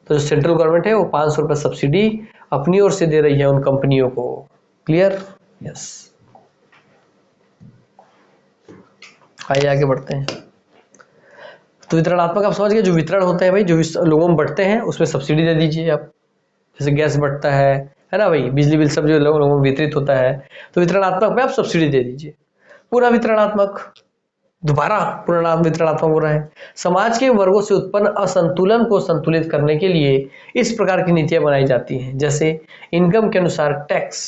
तो जो सेंट्रल गवर्नमेंट है वो 500 रुपये सब्सिडी अपनी ओर से दे रही है उन कंपनियों को। Clear, yes. आइए आगे बढ़ते हैं। तो वितरणात्मक आप समझ गए, जो वितरण होता है भाई, जो लोगों में बंटते हैं उसमें सब्सिडी दे दीजिए आप, जैसे गैस बंटता है ना भाई, बिजली बिल सब जो लोगों में वितरित होता है, तो वितरणात्मक में आप सब्सिडी दे दीजिए। पुनः वितरणात्मक, दोबारा वितरणात्मक हो रहा है, समाज के वर्गों से उत्पन्न असंतुलन को संतुलित करने के लिए इस प्रकार की नीतियां बनाई जाती हैं, जैसे इनकम के अनुसार टैक्स।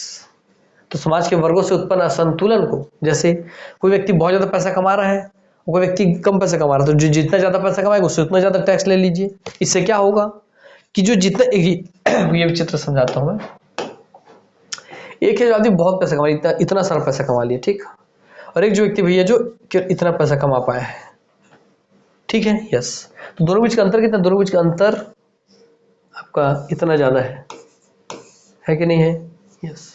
तो समाज के वर्गों से उत्पन्न असंतुलन को, जैसे कोई व्यक्ति बहुत ज्यादा पैसा कमा रहा है, कोई व्यक्ति कम पैसा कमा रहा है, तो जो जितना ज्यादा पैसा कमाएगा उससे उतना ज्यादा टैक्स ले लीजिए। इससे क्या होगा कि जो जितना ये चित्र समझाता हूं मैं। एक है जो आदमी बहुत पैसा कमा लिया, इतना सारा पैसा कमा लिया, ठीक, और एक जो व्यक्ति भैया जो इतना पैसा कमा पाया है, ठीक है, यस। तो दोनों बीच का अंतर कितना, दोनों बीच का अंतर आपका इतना ज्यादा है कि नहीं है, यस।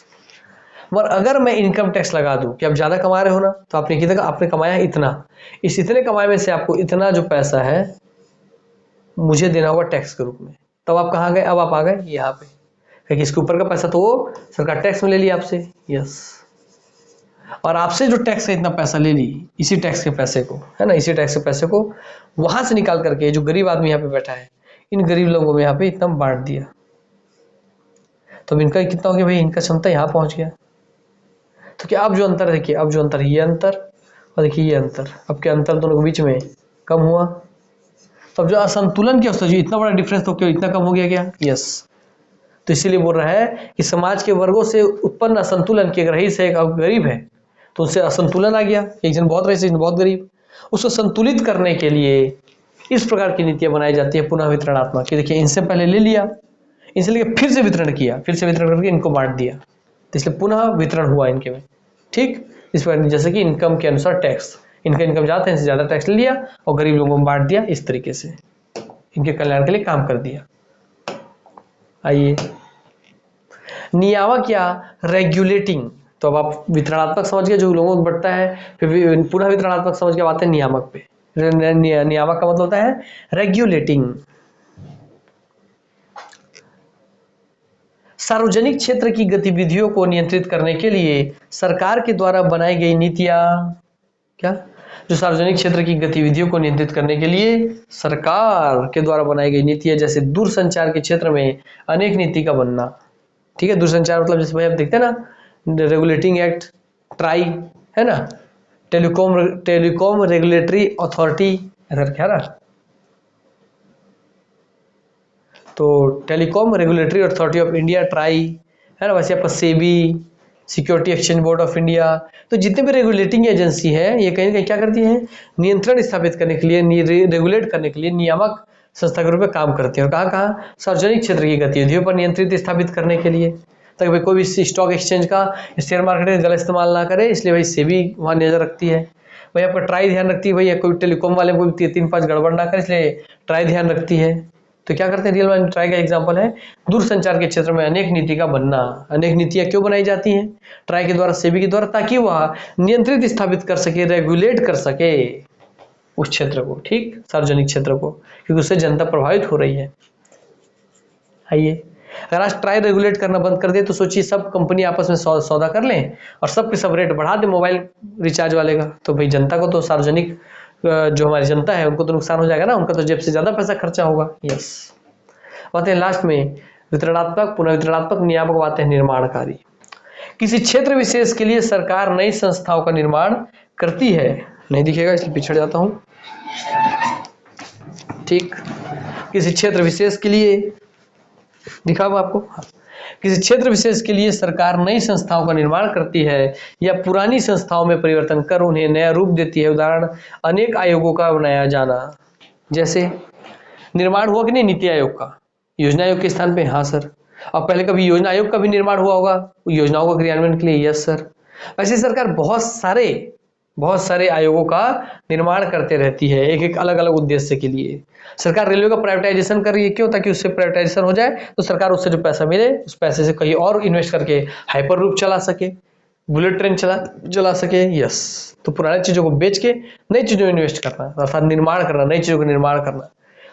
और अगर मैं इनकम टैक्स लगा दूं कि आप ज्यादा कमा रहे हो ना, तो आपने कितना, आपने कमाया इतना, इस इतने कमाए में से आपको इतना जो पैसा है मुझे देना होगा टैक्स के रूप में। तब आप कहाँ गए, अब आप आ गए यहाँ पे, क्योंकि इसके ऊपर का पैसा तो वो सरकार टैक्स में ले लिया आपसे, यस। और आपसे जो टैक्स का इतना पैसा ले ली, इसी टैक्स के पैसे को, है ना, इसी टैक्स के पैसे को वहां से निकाल करके जो गरीब आदमी यहाँ पे बैठा है, इन गरीब लोगों में यहाँ पे इतना बांट दिया। तो इनका कितना हो गया भाई, इनका क्षमता यहाँ पहुंच गया। तो क्या अब जो अंतर, देखिए अब जो अंतर, ये अंतर और देखिए ये अंतर, अब क्या अंतर दोनों के बीच में कम हुआ। तो अब जो असंतुलन क्या, जो इतना बड़ा डिफरेंस तो क्यों इतना कम हो गया क्या, यस। तो इसीलिए बोल रहा है कि समाज के वर्गों से उत्पन्न असंतुलन की, अगर रईस है एक गरीब है तो उससे असंतुलन आ गया, एक जन बहुत रईस, एक जन बहुत गरीब, उसको संतुलित करने के लिए इस प्रकार की नीतियां बनाई जाती है पुनः वितरणात्मक, कि देखिए इनसे पहले ले लिया, इनसे लेके फिर से वितरण किया, फिर से वितरण करके इनको बांट दिया, तो इसलिए पुनः वितरण हुआ इनके में, ठीक। इस प्रकार जैसे कि इनकम के अनुसार टैक्स, इनका इनकम ज्यादा है, इनसे ज्यादा टैक्स ले लिया और गरीब लोगों को बांट दिया, इस तरीके से इनके कल्याण के लिए काम कर दिया। आइए नियामक या रेगुलेटिंग, तो अब आप वितरणात्मक समझ गए जो लोगों को बढ़ता है, फिर पुनः वितरणात्मक समझ के आते हैं नियामक पे। नियामक का मतलब होता है रेगुलेटिंग। सार्वजनिक क्षेत्र की गतिविधियों को नियंत्रित करने के लिए सरकार के द्वारा बनाई गई नीतियां, क्या, जो सार्वजनिक क्षेत्र की गतिविधियों को नियंत्रित करने के लिए सरकार के द्वारा बनाई गई नीतियां, जैसे दूरसंचार के क्षेत्र में अनेक नीति का बनना, ठीक है। दूरसंचार मतलब जैसे भाई आप देखते हैं ना, रेगुलेटिंग एक्ट, ट्राई, है ना, टेलीकॉम रेगुलेटरी अथॉरिटी, ऐसा क्या ना, तो telecom regulatory authority of India, try, है ना, वैसे आपका SEBI, security exchange board of India. तो जितने भी रेगुलेटिंग एजेंसी है ये कहीं ना कहीं क्या करती हैं, नियंत्रण स्थापित करने के लिए, रेगुलेट करने के लिए नियामक संस्था के रूप में काम करती है। और कहाँ कहाँ, सार्वजनिक क्षेत्र की गतिविधियों पर नियंत्रित स्थापित करने के लिए, ताकि भाई कोई भी स्टॉक एक्सचेंज का, शेयर मार्केट का गलत इस्तेमाल ना करे, इसलिए भाई सेबी वहाँ नजर रखती है। भाई आपका ट्राई ध्यान रखती है, भाई कोई टेलीकॉम वाले कोई 3-5 गड़बड़ ना करे, इसलिए ट्राई ध्यान रखती है। तो क्या करते हैं, रियल में ट्राई का एग्जांपल है, दूरसंचार के क्षेत्र में अनेक नीति का बनना। अनेक नीतियां क्यों बनाई जाती हैं, ट्राई के द्वारा, सेबी के द्वारा, ताकि वह नियंत्रित स्थापित कर सके, रेगुलेट कर सके उस क्षेत्र को, ठीक, सार्वजनिक क्षेत्र को, क्योंकि उससे जनता प्रभावित हो रही है। आइए, अगर आज ट्राई रेगुलेट करना बंद कर दे तो सोचिए सब कंपनी आपस में सौदा कर लें और सब के सब रेट बढ़ा दे मोबाइल रिचार्ज वाले का, तो भाई जनता को तो, सार्वजनिक जो हमारी जनता है उनको तो नुकसान हो जाएगा ना, उनका तो जेब से ज्यादा पैसा खर्चा होगा, यस। बातें लास्ट में वितरणात्मक, पुनः वितरणात्मक, नियामक, बातें निर्माणकारी। किसी क्षेत्र विशेष के लिए सरकार नई संस्थाओं का निर्माण करती है, नहीं दिखेगा इसलिए पिछड़ जाता हूं, ठीक। किसी क्षेत्र विशेष के लिए दिखा हुआ आपको, किसी क्षेत्र विशेष के लिए सरकार नई संस्थाओं का निर्माण करती है या पुरानी संस्थाओं में परिवर्तन कर उन्हें नया रूप देती है। उदाहरण, अनेक आयोगों का बनाया जाना, जैसे निर्माण हुआ कि नहीं नीति आयोग का, योजना आयोग के स्थान पे, हाँ सर। अब पहले कभी योजना आयोग का भी निर्माण हुआ होगा योजनाओं का क्रियान्वयन के लिए, यस सर। वैसे सरकार बहुत सारे आयोगों का निर्माण करते रहती है, एक एक अलग अलग उद्देश्य के लिए। सरकार रेलवे का प्राइवेटाइजेशन कर रही है, क्यों, ताकि उससे प्राइवेटाइजेशन हो जाए तो सरकार उससे जो पैसा मिले उस पैसे से कहीं और इन्वेस्ट करके हाइपर लूप चला सके, बुलेट ट्रेन चला सके, यस। तो पुरानी चीजों को बेच के नई चीजों में इन्वेस्ट करना, अर्थात निर्माण करना, नई चीजों का निर्माण करना।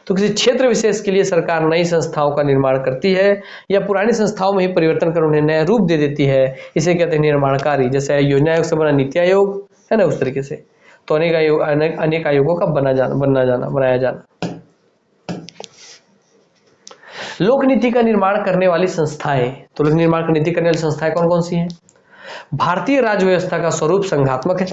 तो किसी क्षेत्र विशेष के लिए सरकार नई संस्थाओं का निर्माण करती है या पुरानी संस्थाओं में ही परिवर्तन कर उन्हें नया रूप दे देती है, इसे कहते हैं निर्माणकारी। जैसे योजना आयोग से बना नीति आयोग, है ना, उस तरीके से। तो अनेक आयोगों का बनाया जाना। लोक नीति का निर्माण करने वाली संस्थाएं, तो लोक निर्माण का नीति करने वाली संस्थाएं कौन कौन सी हैं? भारतीय राज्य व्यवस्था का स्वरूप संघात्मक है।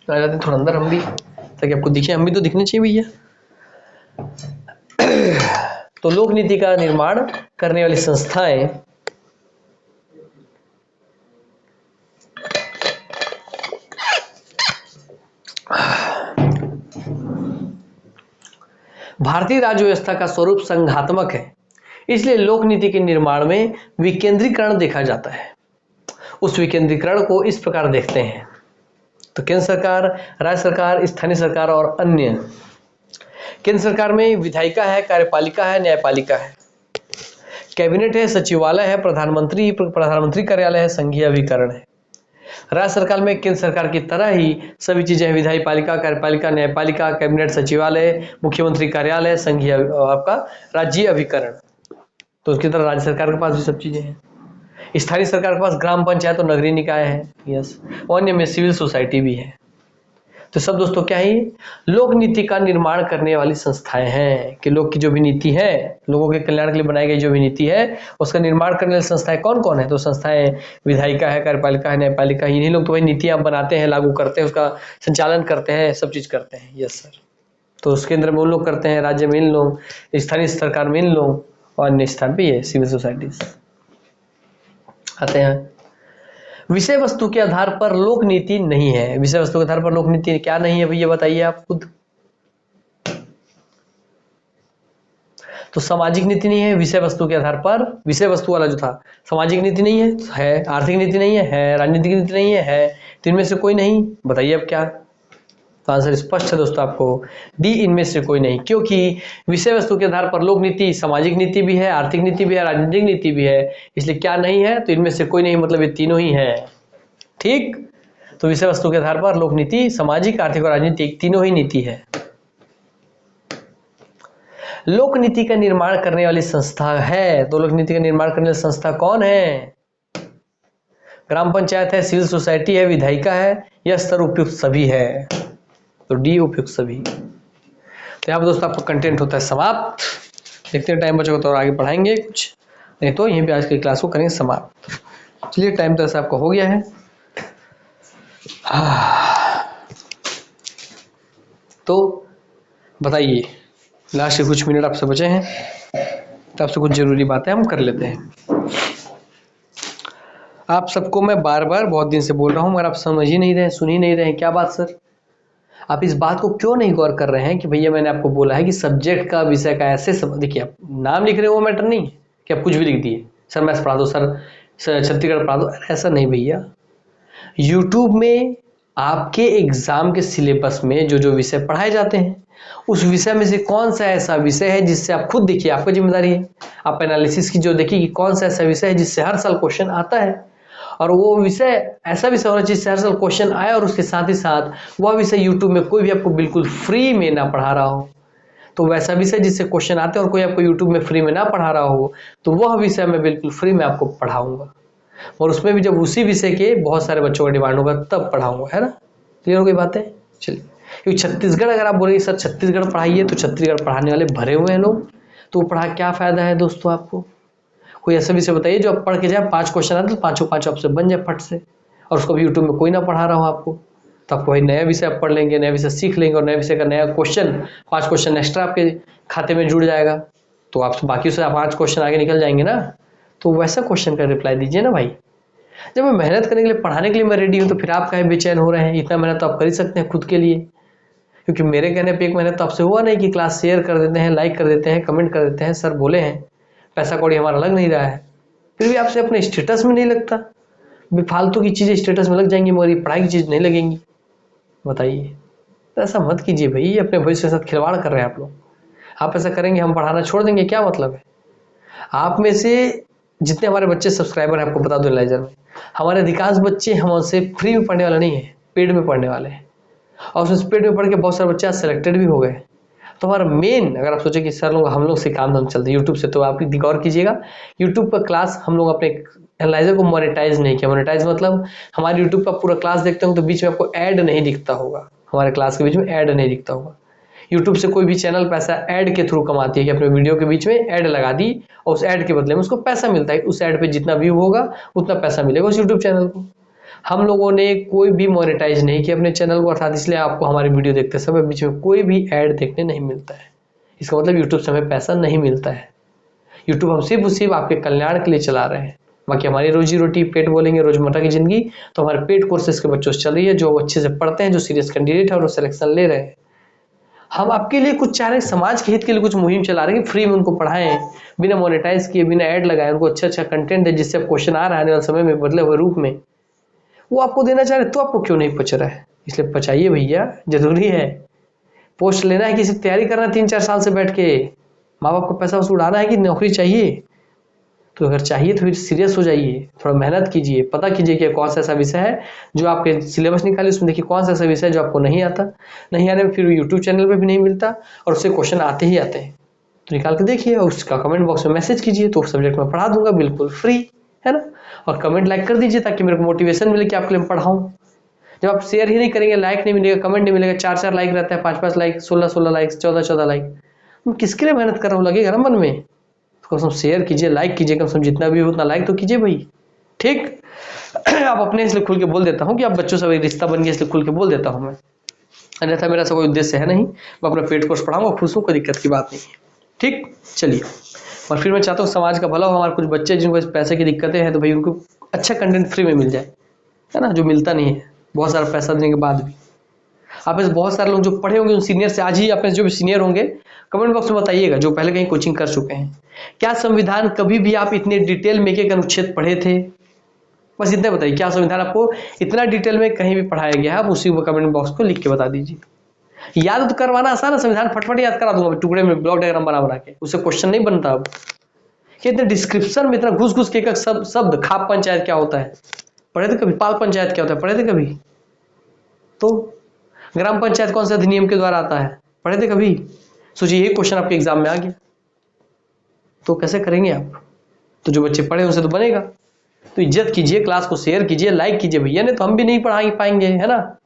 आ जाते थोड़ा अंदर हम भी, ताकि आपको दिखे, हम भी तो दिखने चाहिए भैया। तो लोक नीति का निर्माण करने वाली संस्थाएं भारतीय राज्य व्यवस्था का स्वरूप संघात्मक है, इसलिए लोक नीति के निर्माण में विकेंद्रीकरण देखा जाता है। उस विकेंद्रीकरण को इस प्रकार देखते हैं, तो केंद्र सरकार, राज्य सरकार, स्थानीय सरकार और अन्य। केंद्र सरकार में विधायिका है, कार्यपालिका है, न्यायपालिका है, कैबिनेट है, सचिवालय है, प्रधानमंत्री कार्यालय है, संघीय अभिकरण है। राज्य सरकार में केंद्र सरकार की तरह ही सभी चीजें हैं, विधायिका, कार्यपालिका, न्यायपालिका, कैबिनेट, सचिवालय, मुख्यमंत्री कार्यालय, संघीय आपका राज्य अभिकरण। तो उसकी तरह राज्य सरकार के पास भी सब चीजें हैं। स्थानीय सरकार के पास ग्राम पंचायत और नगरीय निकाय है, यस, और अन्य में सिविल सोसाइटी भी है। तो सब दोस्तों क्या है, लोक नीति का निर्माण करने वाली संस्थाएं हैं कि लोग की जो भी नीति है, लोगों के कल्याण के लिए बनाई गई जो भी नीति है, उसका निर्माण करने वाली संस्थाएं कौन कौन है? तो संस्थाएं विधायिका है, कार्यपालिका है, न्यायपालिका, इन्हीं लोग तो वही नीतियां बनाते हैं, लागू करते हैं, उसका संचालन करते हैं, सब चीज करते हैं। Yes sir. तो उस केंद्र में उन लोग करते हैं, राज्य में इन लोग, स्थानीय सरकार में इन लोग, और अन्य स्थान पे ये सिविल सोसाइटीज आते हैं। विषय वस्तु के आधार पर लोक नीति नहीं है। विषय वस्तु के आधार पर लोक नीति क्या नहीं है भैया, बताइए आप खुद। तो सामाजिक नीति नहीं है विषय वस्तु के आधार पर, विषय वस्तु वाला जो था, सामाजिक नीति नहीं है, आर्थिक नीति नहीं है, राजनीतिक नीति नहीं है, तो इनमें से कोई नहीं। बताइए अब क्या? तो आंसर स्पष्ट है दोस्तों आपको, डी, इनमें से कोई नहीं। क्योंकि विषय वस्तु के आधार पर लोक नीति सामाजिक नीति भी है, आर्थिक नीति भी है, राजनीतिक नीति भी है, इसलिए क्या नहीं है? तो इनमें से कोई नहीं, मतलब ये तीनों ही है। ठीक, तो विषय वस्तु के आधार पर लोक नीति सामाजिक, आर्थिक और राजनीतिक तीनों ही नीति है। लोक नीति का निर्माण करने वाली संस्था है, तो लोक नीति का निर्माण करने वाली संस्था कौन है? ग्राम पंचायत है, सिविल सोसाइटी है, विधायिका है, यह स्तर उपयुक्त सभी है, तो डी उपयुक्त सभी। तो यहाँ पर दोस्तों आपका कंटेंट होता है समाप्त। देखते हैं टाइम बचा तो और आगे पढ़ाएंगे कुछ, नहीं तो यहीं पे आज की क्लास को करेंगे समाप्त। चलिए टाइम तो ऐसा आपका हो गया है। तो बताइए, लास्ट के कुछ मिनट आपसे बचे हैं, तो आपसे कुछ जरूरी बातें हम कर लेते हैं। आप सबको मैं बार बार बहुत दिन से बोल रहा हूं, मगर आप समझ ही नहीं रहे, सुन ही नहीं रहे। क्या बात सर? आप इस बात को क्यों नहीं गौर कर रहे हैं कि भैया मैंने आपको बोला है कि सब्जेक्ट का, विषय का ऐसे सब, देखिए आप नाम लिख रहे हो वो मैटर नहीं है कि आप कुछ भी लिख दिए, सर मैथ्स पढ़ा दो, सर छत्तीसगढ़ पढ़ा दो, ऐसा नहीं भैया। यूट्यूब में आपके एग्जाम के सिलेबस में जो जो विषय पढ़ाए जाते हैं, उस विषय में से कौन सा ऐसा विषय है जिससे आप खुद देखिए, आपकी जिम्मेदारी है, आप एनालिसिस की जो देखिए कि कौन सा ऐसा विषय है जिससे हर साल क्वेश्चन आता है, और वो विषय ऐसा विषय होना चाहिए जिससे हर साल क्वेश्चन आए, और उसके साथ ही साथ वह विषय यूट्यूब में कोई भी आपको बिल्कुल फ्री में ना पढ़ा रहा हो। तो वैसा विषय जिससे क्वेश्चन आते हैं और कोई आपको यूट्यूब में फ्री में ना पढ़ा रहा हो, तो वह विषय मैं बिल्कुल फ्री में आपको पढ़ाऊंगा, और उसमें भी जब उसी विषय के बहुत सारे बच्चों का डिमांड होगा तब पढ़ाऊंगा, है ना? क्लियर हो गई बातें? चलिए, क्योंकि छत्तीसगढ़ अगर आप बोलेंगे सर छत्तीसगढ़ पढ़ाइए, तो छत्तीसगढ़ पढ़ाने वाले भरे हुए हैं लोग, तो पढ़ा क्या फायदा है दोस्तों आपको? कोई ऐसा विषय बताइए जो आप पढ़ के जाए, 5 क्वेश्चन आते तो पांचों आपसे बन जाए फट से, और उसको भी यूट्यूब में कोई ना पढ़ा रहा हो आपको, तो आपको भाई नया विषय आप पढ़ लेंगे, नया विषय सीख लेंगे, और नए विषय का नया क्वेश्चन, 5 क्वेश्चन एक्स्ट्रा आपके खाते में जुड़ जाएगा, तो आप बाकी से 5 क्वेश्चन आगे निकल जाएंगे ना। तो वैसा क्वेश्चन का रिप्लाई दीजिए ना भाई। जब मैं मेहनत करने के लिए, पढ़ाने के लिए मैं रेडी हूँ, तो फिर आप काहे बेचैन हो रहे हैं? इतना मेहनत तो आप कर ही सकते हैं खुद के लिए, क्योंकि मेरे कहने पे एक मेहनत तो आपसे हुआ नहीं कि क्लास शेयर कर देते हैं, लाइक कर देते हैं, कमेंट कर देते हैं, सर बोले हैं, पैसा कौड़ी हमारा लग नहीं रहा है, फिर भी आपसे अपने स्टेटस में नहीं लगता। फालतू की चीज़ें स्टेटस में लग जाएंगी, मगर ये पढ़ाई की चीज़ नहीं लगेंगी। बताइए, तो ऐसा मत कीजिए भाई, अपने भविष्य के साथ खिलवाड़ कर रहे हैं आप लोग। आप ऐसा करेंगे हम पढ़ाना छोड़ देंगे, क्या मतलब है? आप में से जितने हमारे बच्चे सब्सक्राइबर हैं, आपको बता दो एनालाइजर में, हमारे अधिकांश बच्चे हमसे फ्री में पढ़ने वाले नहीं है, पेड में पढ़ने वाले हैं, और उसमें पेड में पढ़ के बहुत सारे बच्चे आज सेलेक्टेड भी हो गए। तो हमारा मेन, अगर आप सोचे कि सर लोग हम लोग से काम धाम चलते हैं यूट्यूब से, तो आप गौर कीजिएगा, यूट्यूब पर क्लास हम लोग अपने एनालाइजर को मोनेटाइज नहीं किया। मोनेटाइज मतलब हमारे यूट्यूब का पूरा क्लास देखते हो तो बीच में आपको ऐड नहीं दिखता होगा, हमारे क्लास के बीच में ऐड नहीं दिखता होगा। यूट्यूब से कोई भी चैनल पैसा ऐड के थ्रू कमाती है कि अपने वीडियो के बीच में ऐड लगा दी और उस ऐड के बदले में उसको पैसा मिलता है, उस ऐड पे जितना व्यू होगा उतना पैसा मिलेगा उस यूट्यूब चैनल को। हम लोगों ने कोई भी मोनेटाइज नहीं किया अपने चैनल को, अर्थात इसलिए आपको हमारी वीडियो देखते समय बीच में कोई भी ऐड देखने नहीं मिलता है। इसका मतलब यूट्यूब से हमें पैसा नहीं मिलता है। यूट्यूब हम सिर्फ आपके कल्याण के लिए चला रहे हैं। बाकी हमारी रोजी रोटी, पेट बोलेंगे, रोजमर्रा की जिंदगी तो हमारे पेड कोर्सेज के बच्चों से चल रही है, जो अच्छे से पढ़ते हैं, जो सीरियस कैंडिडेट है और वो सिलेक्शन ले रहे हैं। हम आपके लिए कुछ चाह रहे हैं, समाज के हित के लिए कुछ मुहिम चला रहे हैं, फ्री में उनको पढ़ाएं, बिना मोनेटाइज किए, बिना ऐड लगाए, उनको अच्छा कंटेंट है जिससे क्वेश्चन आ रहा है आने वाले समय में बदले हुए रूप में, वो आपको देना चाह रहे तो आपको क्यों नहीं पच रहा है? इसलिए पचाइए भैया, जरूरी है। पोस्ट लेना है कि सिर्फ तैयारी करना है 3-4 साल से बैठ के, माँ बाप को पैसा वसूल उड़ाना है कि नौकरी चाहिए? तो अगर चाहिए तो फिर सीरियस हो जाइए, थोड़ा मेहनत कीजिए, पता कीजिए कि कौन सा ऐसा विषय है जो आपके सिलेबस निकालिए, उसमें देखिए कौन सा ऐसा विषय है जो आपको नहीं आता, नहीं आने में फिर यूट्यूब चैनल पे भी नहीं मिलता और उससे क्वेश्चन आते ही आते हैं, तो निकाल के देखिए और उसका कमेंट बॉक्स में मैसेज कीजिए, तो सब्जेक्ट में पढ़ा दूंगा बिल्कुल फ्री, है ना। और कमेंट लाइक कर दीजिए ताकि मेरे को मोटिवेशन मिले कि आपके लिए पढ़ाऊँ। जब आप शेयर ही नहीं करेंगे, लाइक नहीं मिलेगा, कमेंट नहीं मिलेगा, 4-4 लाइक रहता है, 5-5 लाइक, 16-16 लाइक, 14-14 लाइक, तुम किसके लिए मेहनत कर रहा हूँ, लगेगा ना मन में। कम से कम शेयर कीजिए, लाइक कीजिए, कम से कम जितना भी हो उतना लाइक तो कीजिए भाई, ठीक। आप अपने इसलिए खुल के बोल देता हूँ कि आप बच्चों से रिश्ता बन गया, इसलिए खुल के बोल देता हूँ मैं, अन्यथा मेरा ऐसा कोई उद्देश्य है नहीं। मैं अपना पेड कोर्स पढ़ाऊंगा, खुश हूँ, कोई दिक्कत की बात नहीं है, ठीक। चलिए, और फिर मैं चाहता हूँ समाज का भला हो। हमारे कुछ बच्चे जिनको इस पैसे की दिक्कतें हैं तो भाई उनको अच्छा कंटेंट फ्री में मिल जाए, है ना, जो मिलता नहीं है बहुत सारा पैसा देने के बाद भी। आप ऐसे बहुत सारे लोग जो पढ़े होंगे उन सीनियर से, आज ही आप जो भी सीनियर होंगे कमेंट बॉक्स में बताइएगा, जो पहले कहीं कोचिंग कर चुके हैं, क्या संविधान कभी भी आप इतने डिटेल में एक अनुच्छेद पढ़े थे? बस इतना बताइए, क्या संविधान आपको इतना डिटेल में कहीं भी पढ़ाया गया है? आप उसी को कमेंट बॉक्स को लिख के बता दीजिए। याद तो करवाना आसान है, संविधान फटफट याद करा दूंगा टुकड़े में ब्लॉक डायग्राम बना बना के, उससे क्वेश्चन नहीं बनता। अब इतने डिस्क्रिप्शन में इतना घुस घुस के एक शब्द, खाप पंचायत क्या होता है पढ़े थे कभी? पाल पंचायत क्या होता है पढ़े थे कभी? तो ग्राम पंचायत कौन से अधिनियम के द्वारा आता है पढ़े थे कभी? सोचिए ये क्वेश्चन आपके एग्जाम में आ गया तो कैसे करेंगे आप? तो जो बच्चे पढ़े उनसे तो बनेगा। तो इज्जत कीजिए, क्लास को शेयर कीजिए, लाइक कीजिए भैया, नहीं तो हम भी नहीं पढ़ा पाएंगे, है ना।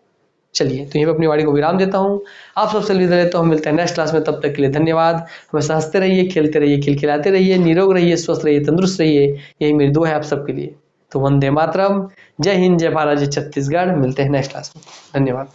चलिए, तो यहीं पे अपनी वाणी को विराम देता हूँ, आप सबसे विदा लेता हूँ। मिलते हैं नेक्स्ट क्लास में, तब तक के लिए धन्यवाद। हमेशा हंसते रहिए, खेलते रहिए, खिलखिलाते रहिए, निरोग रहिए, स्वस्थ रहिए, तंदुरुस्त रहिए, यही मेरी दुआ है आप सबके लिए। तो वंदे मातरम, जय हिंद, जय भारत, जय छत्तीसगढ़। मिलते हैं नेक्स्ट क्लास में, धन्यवाद।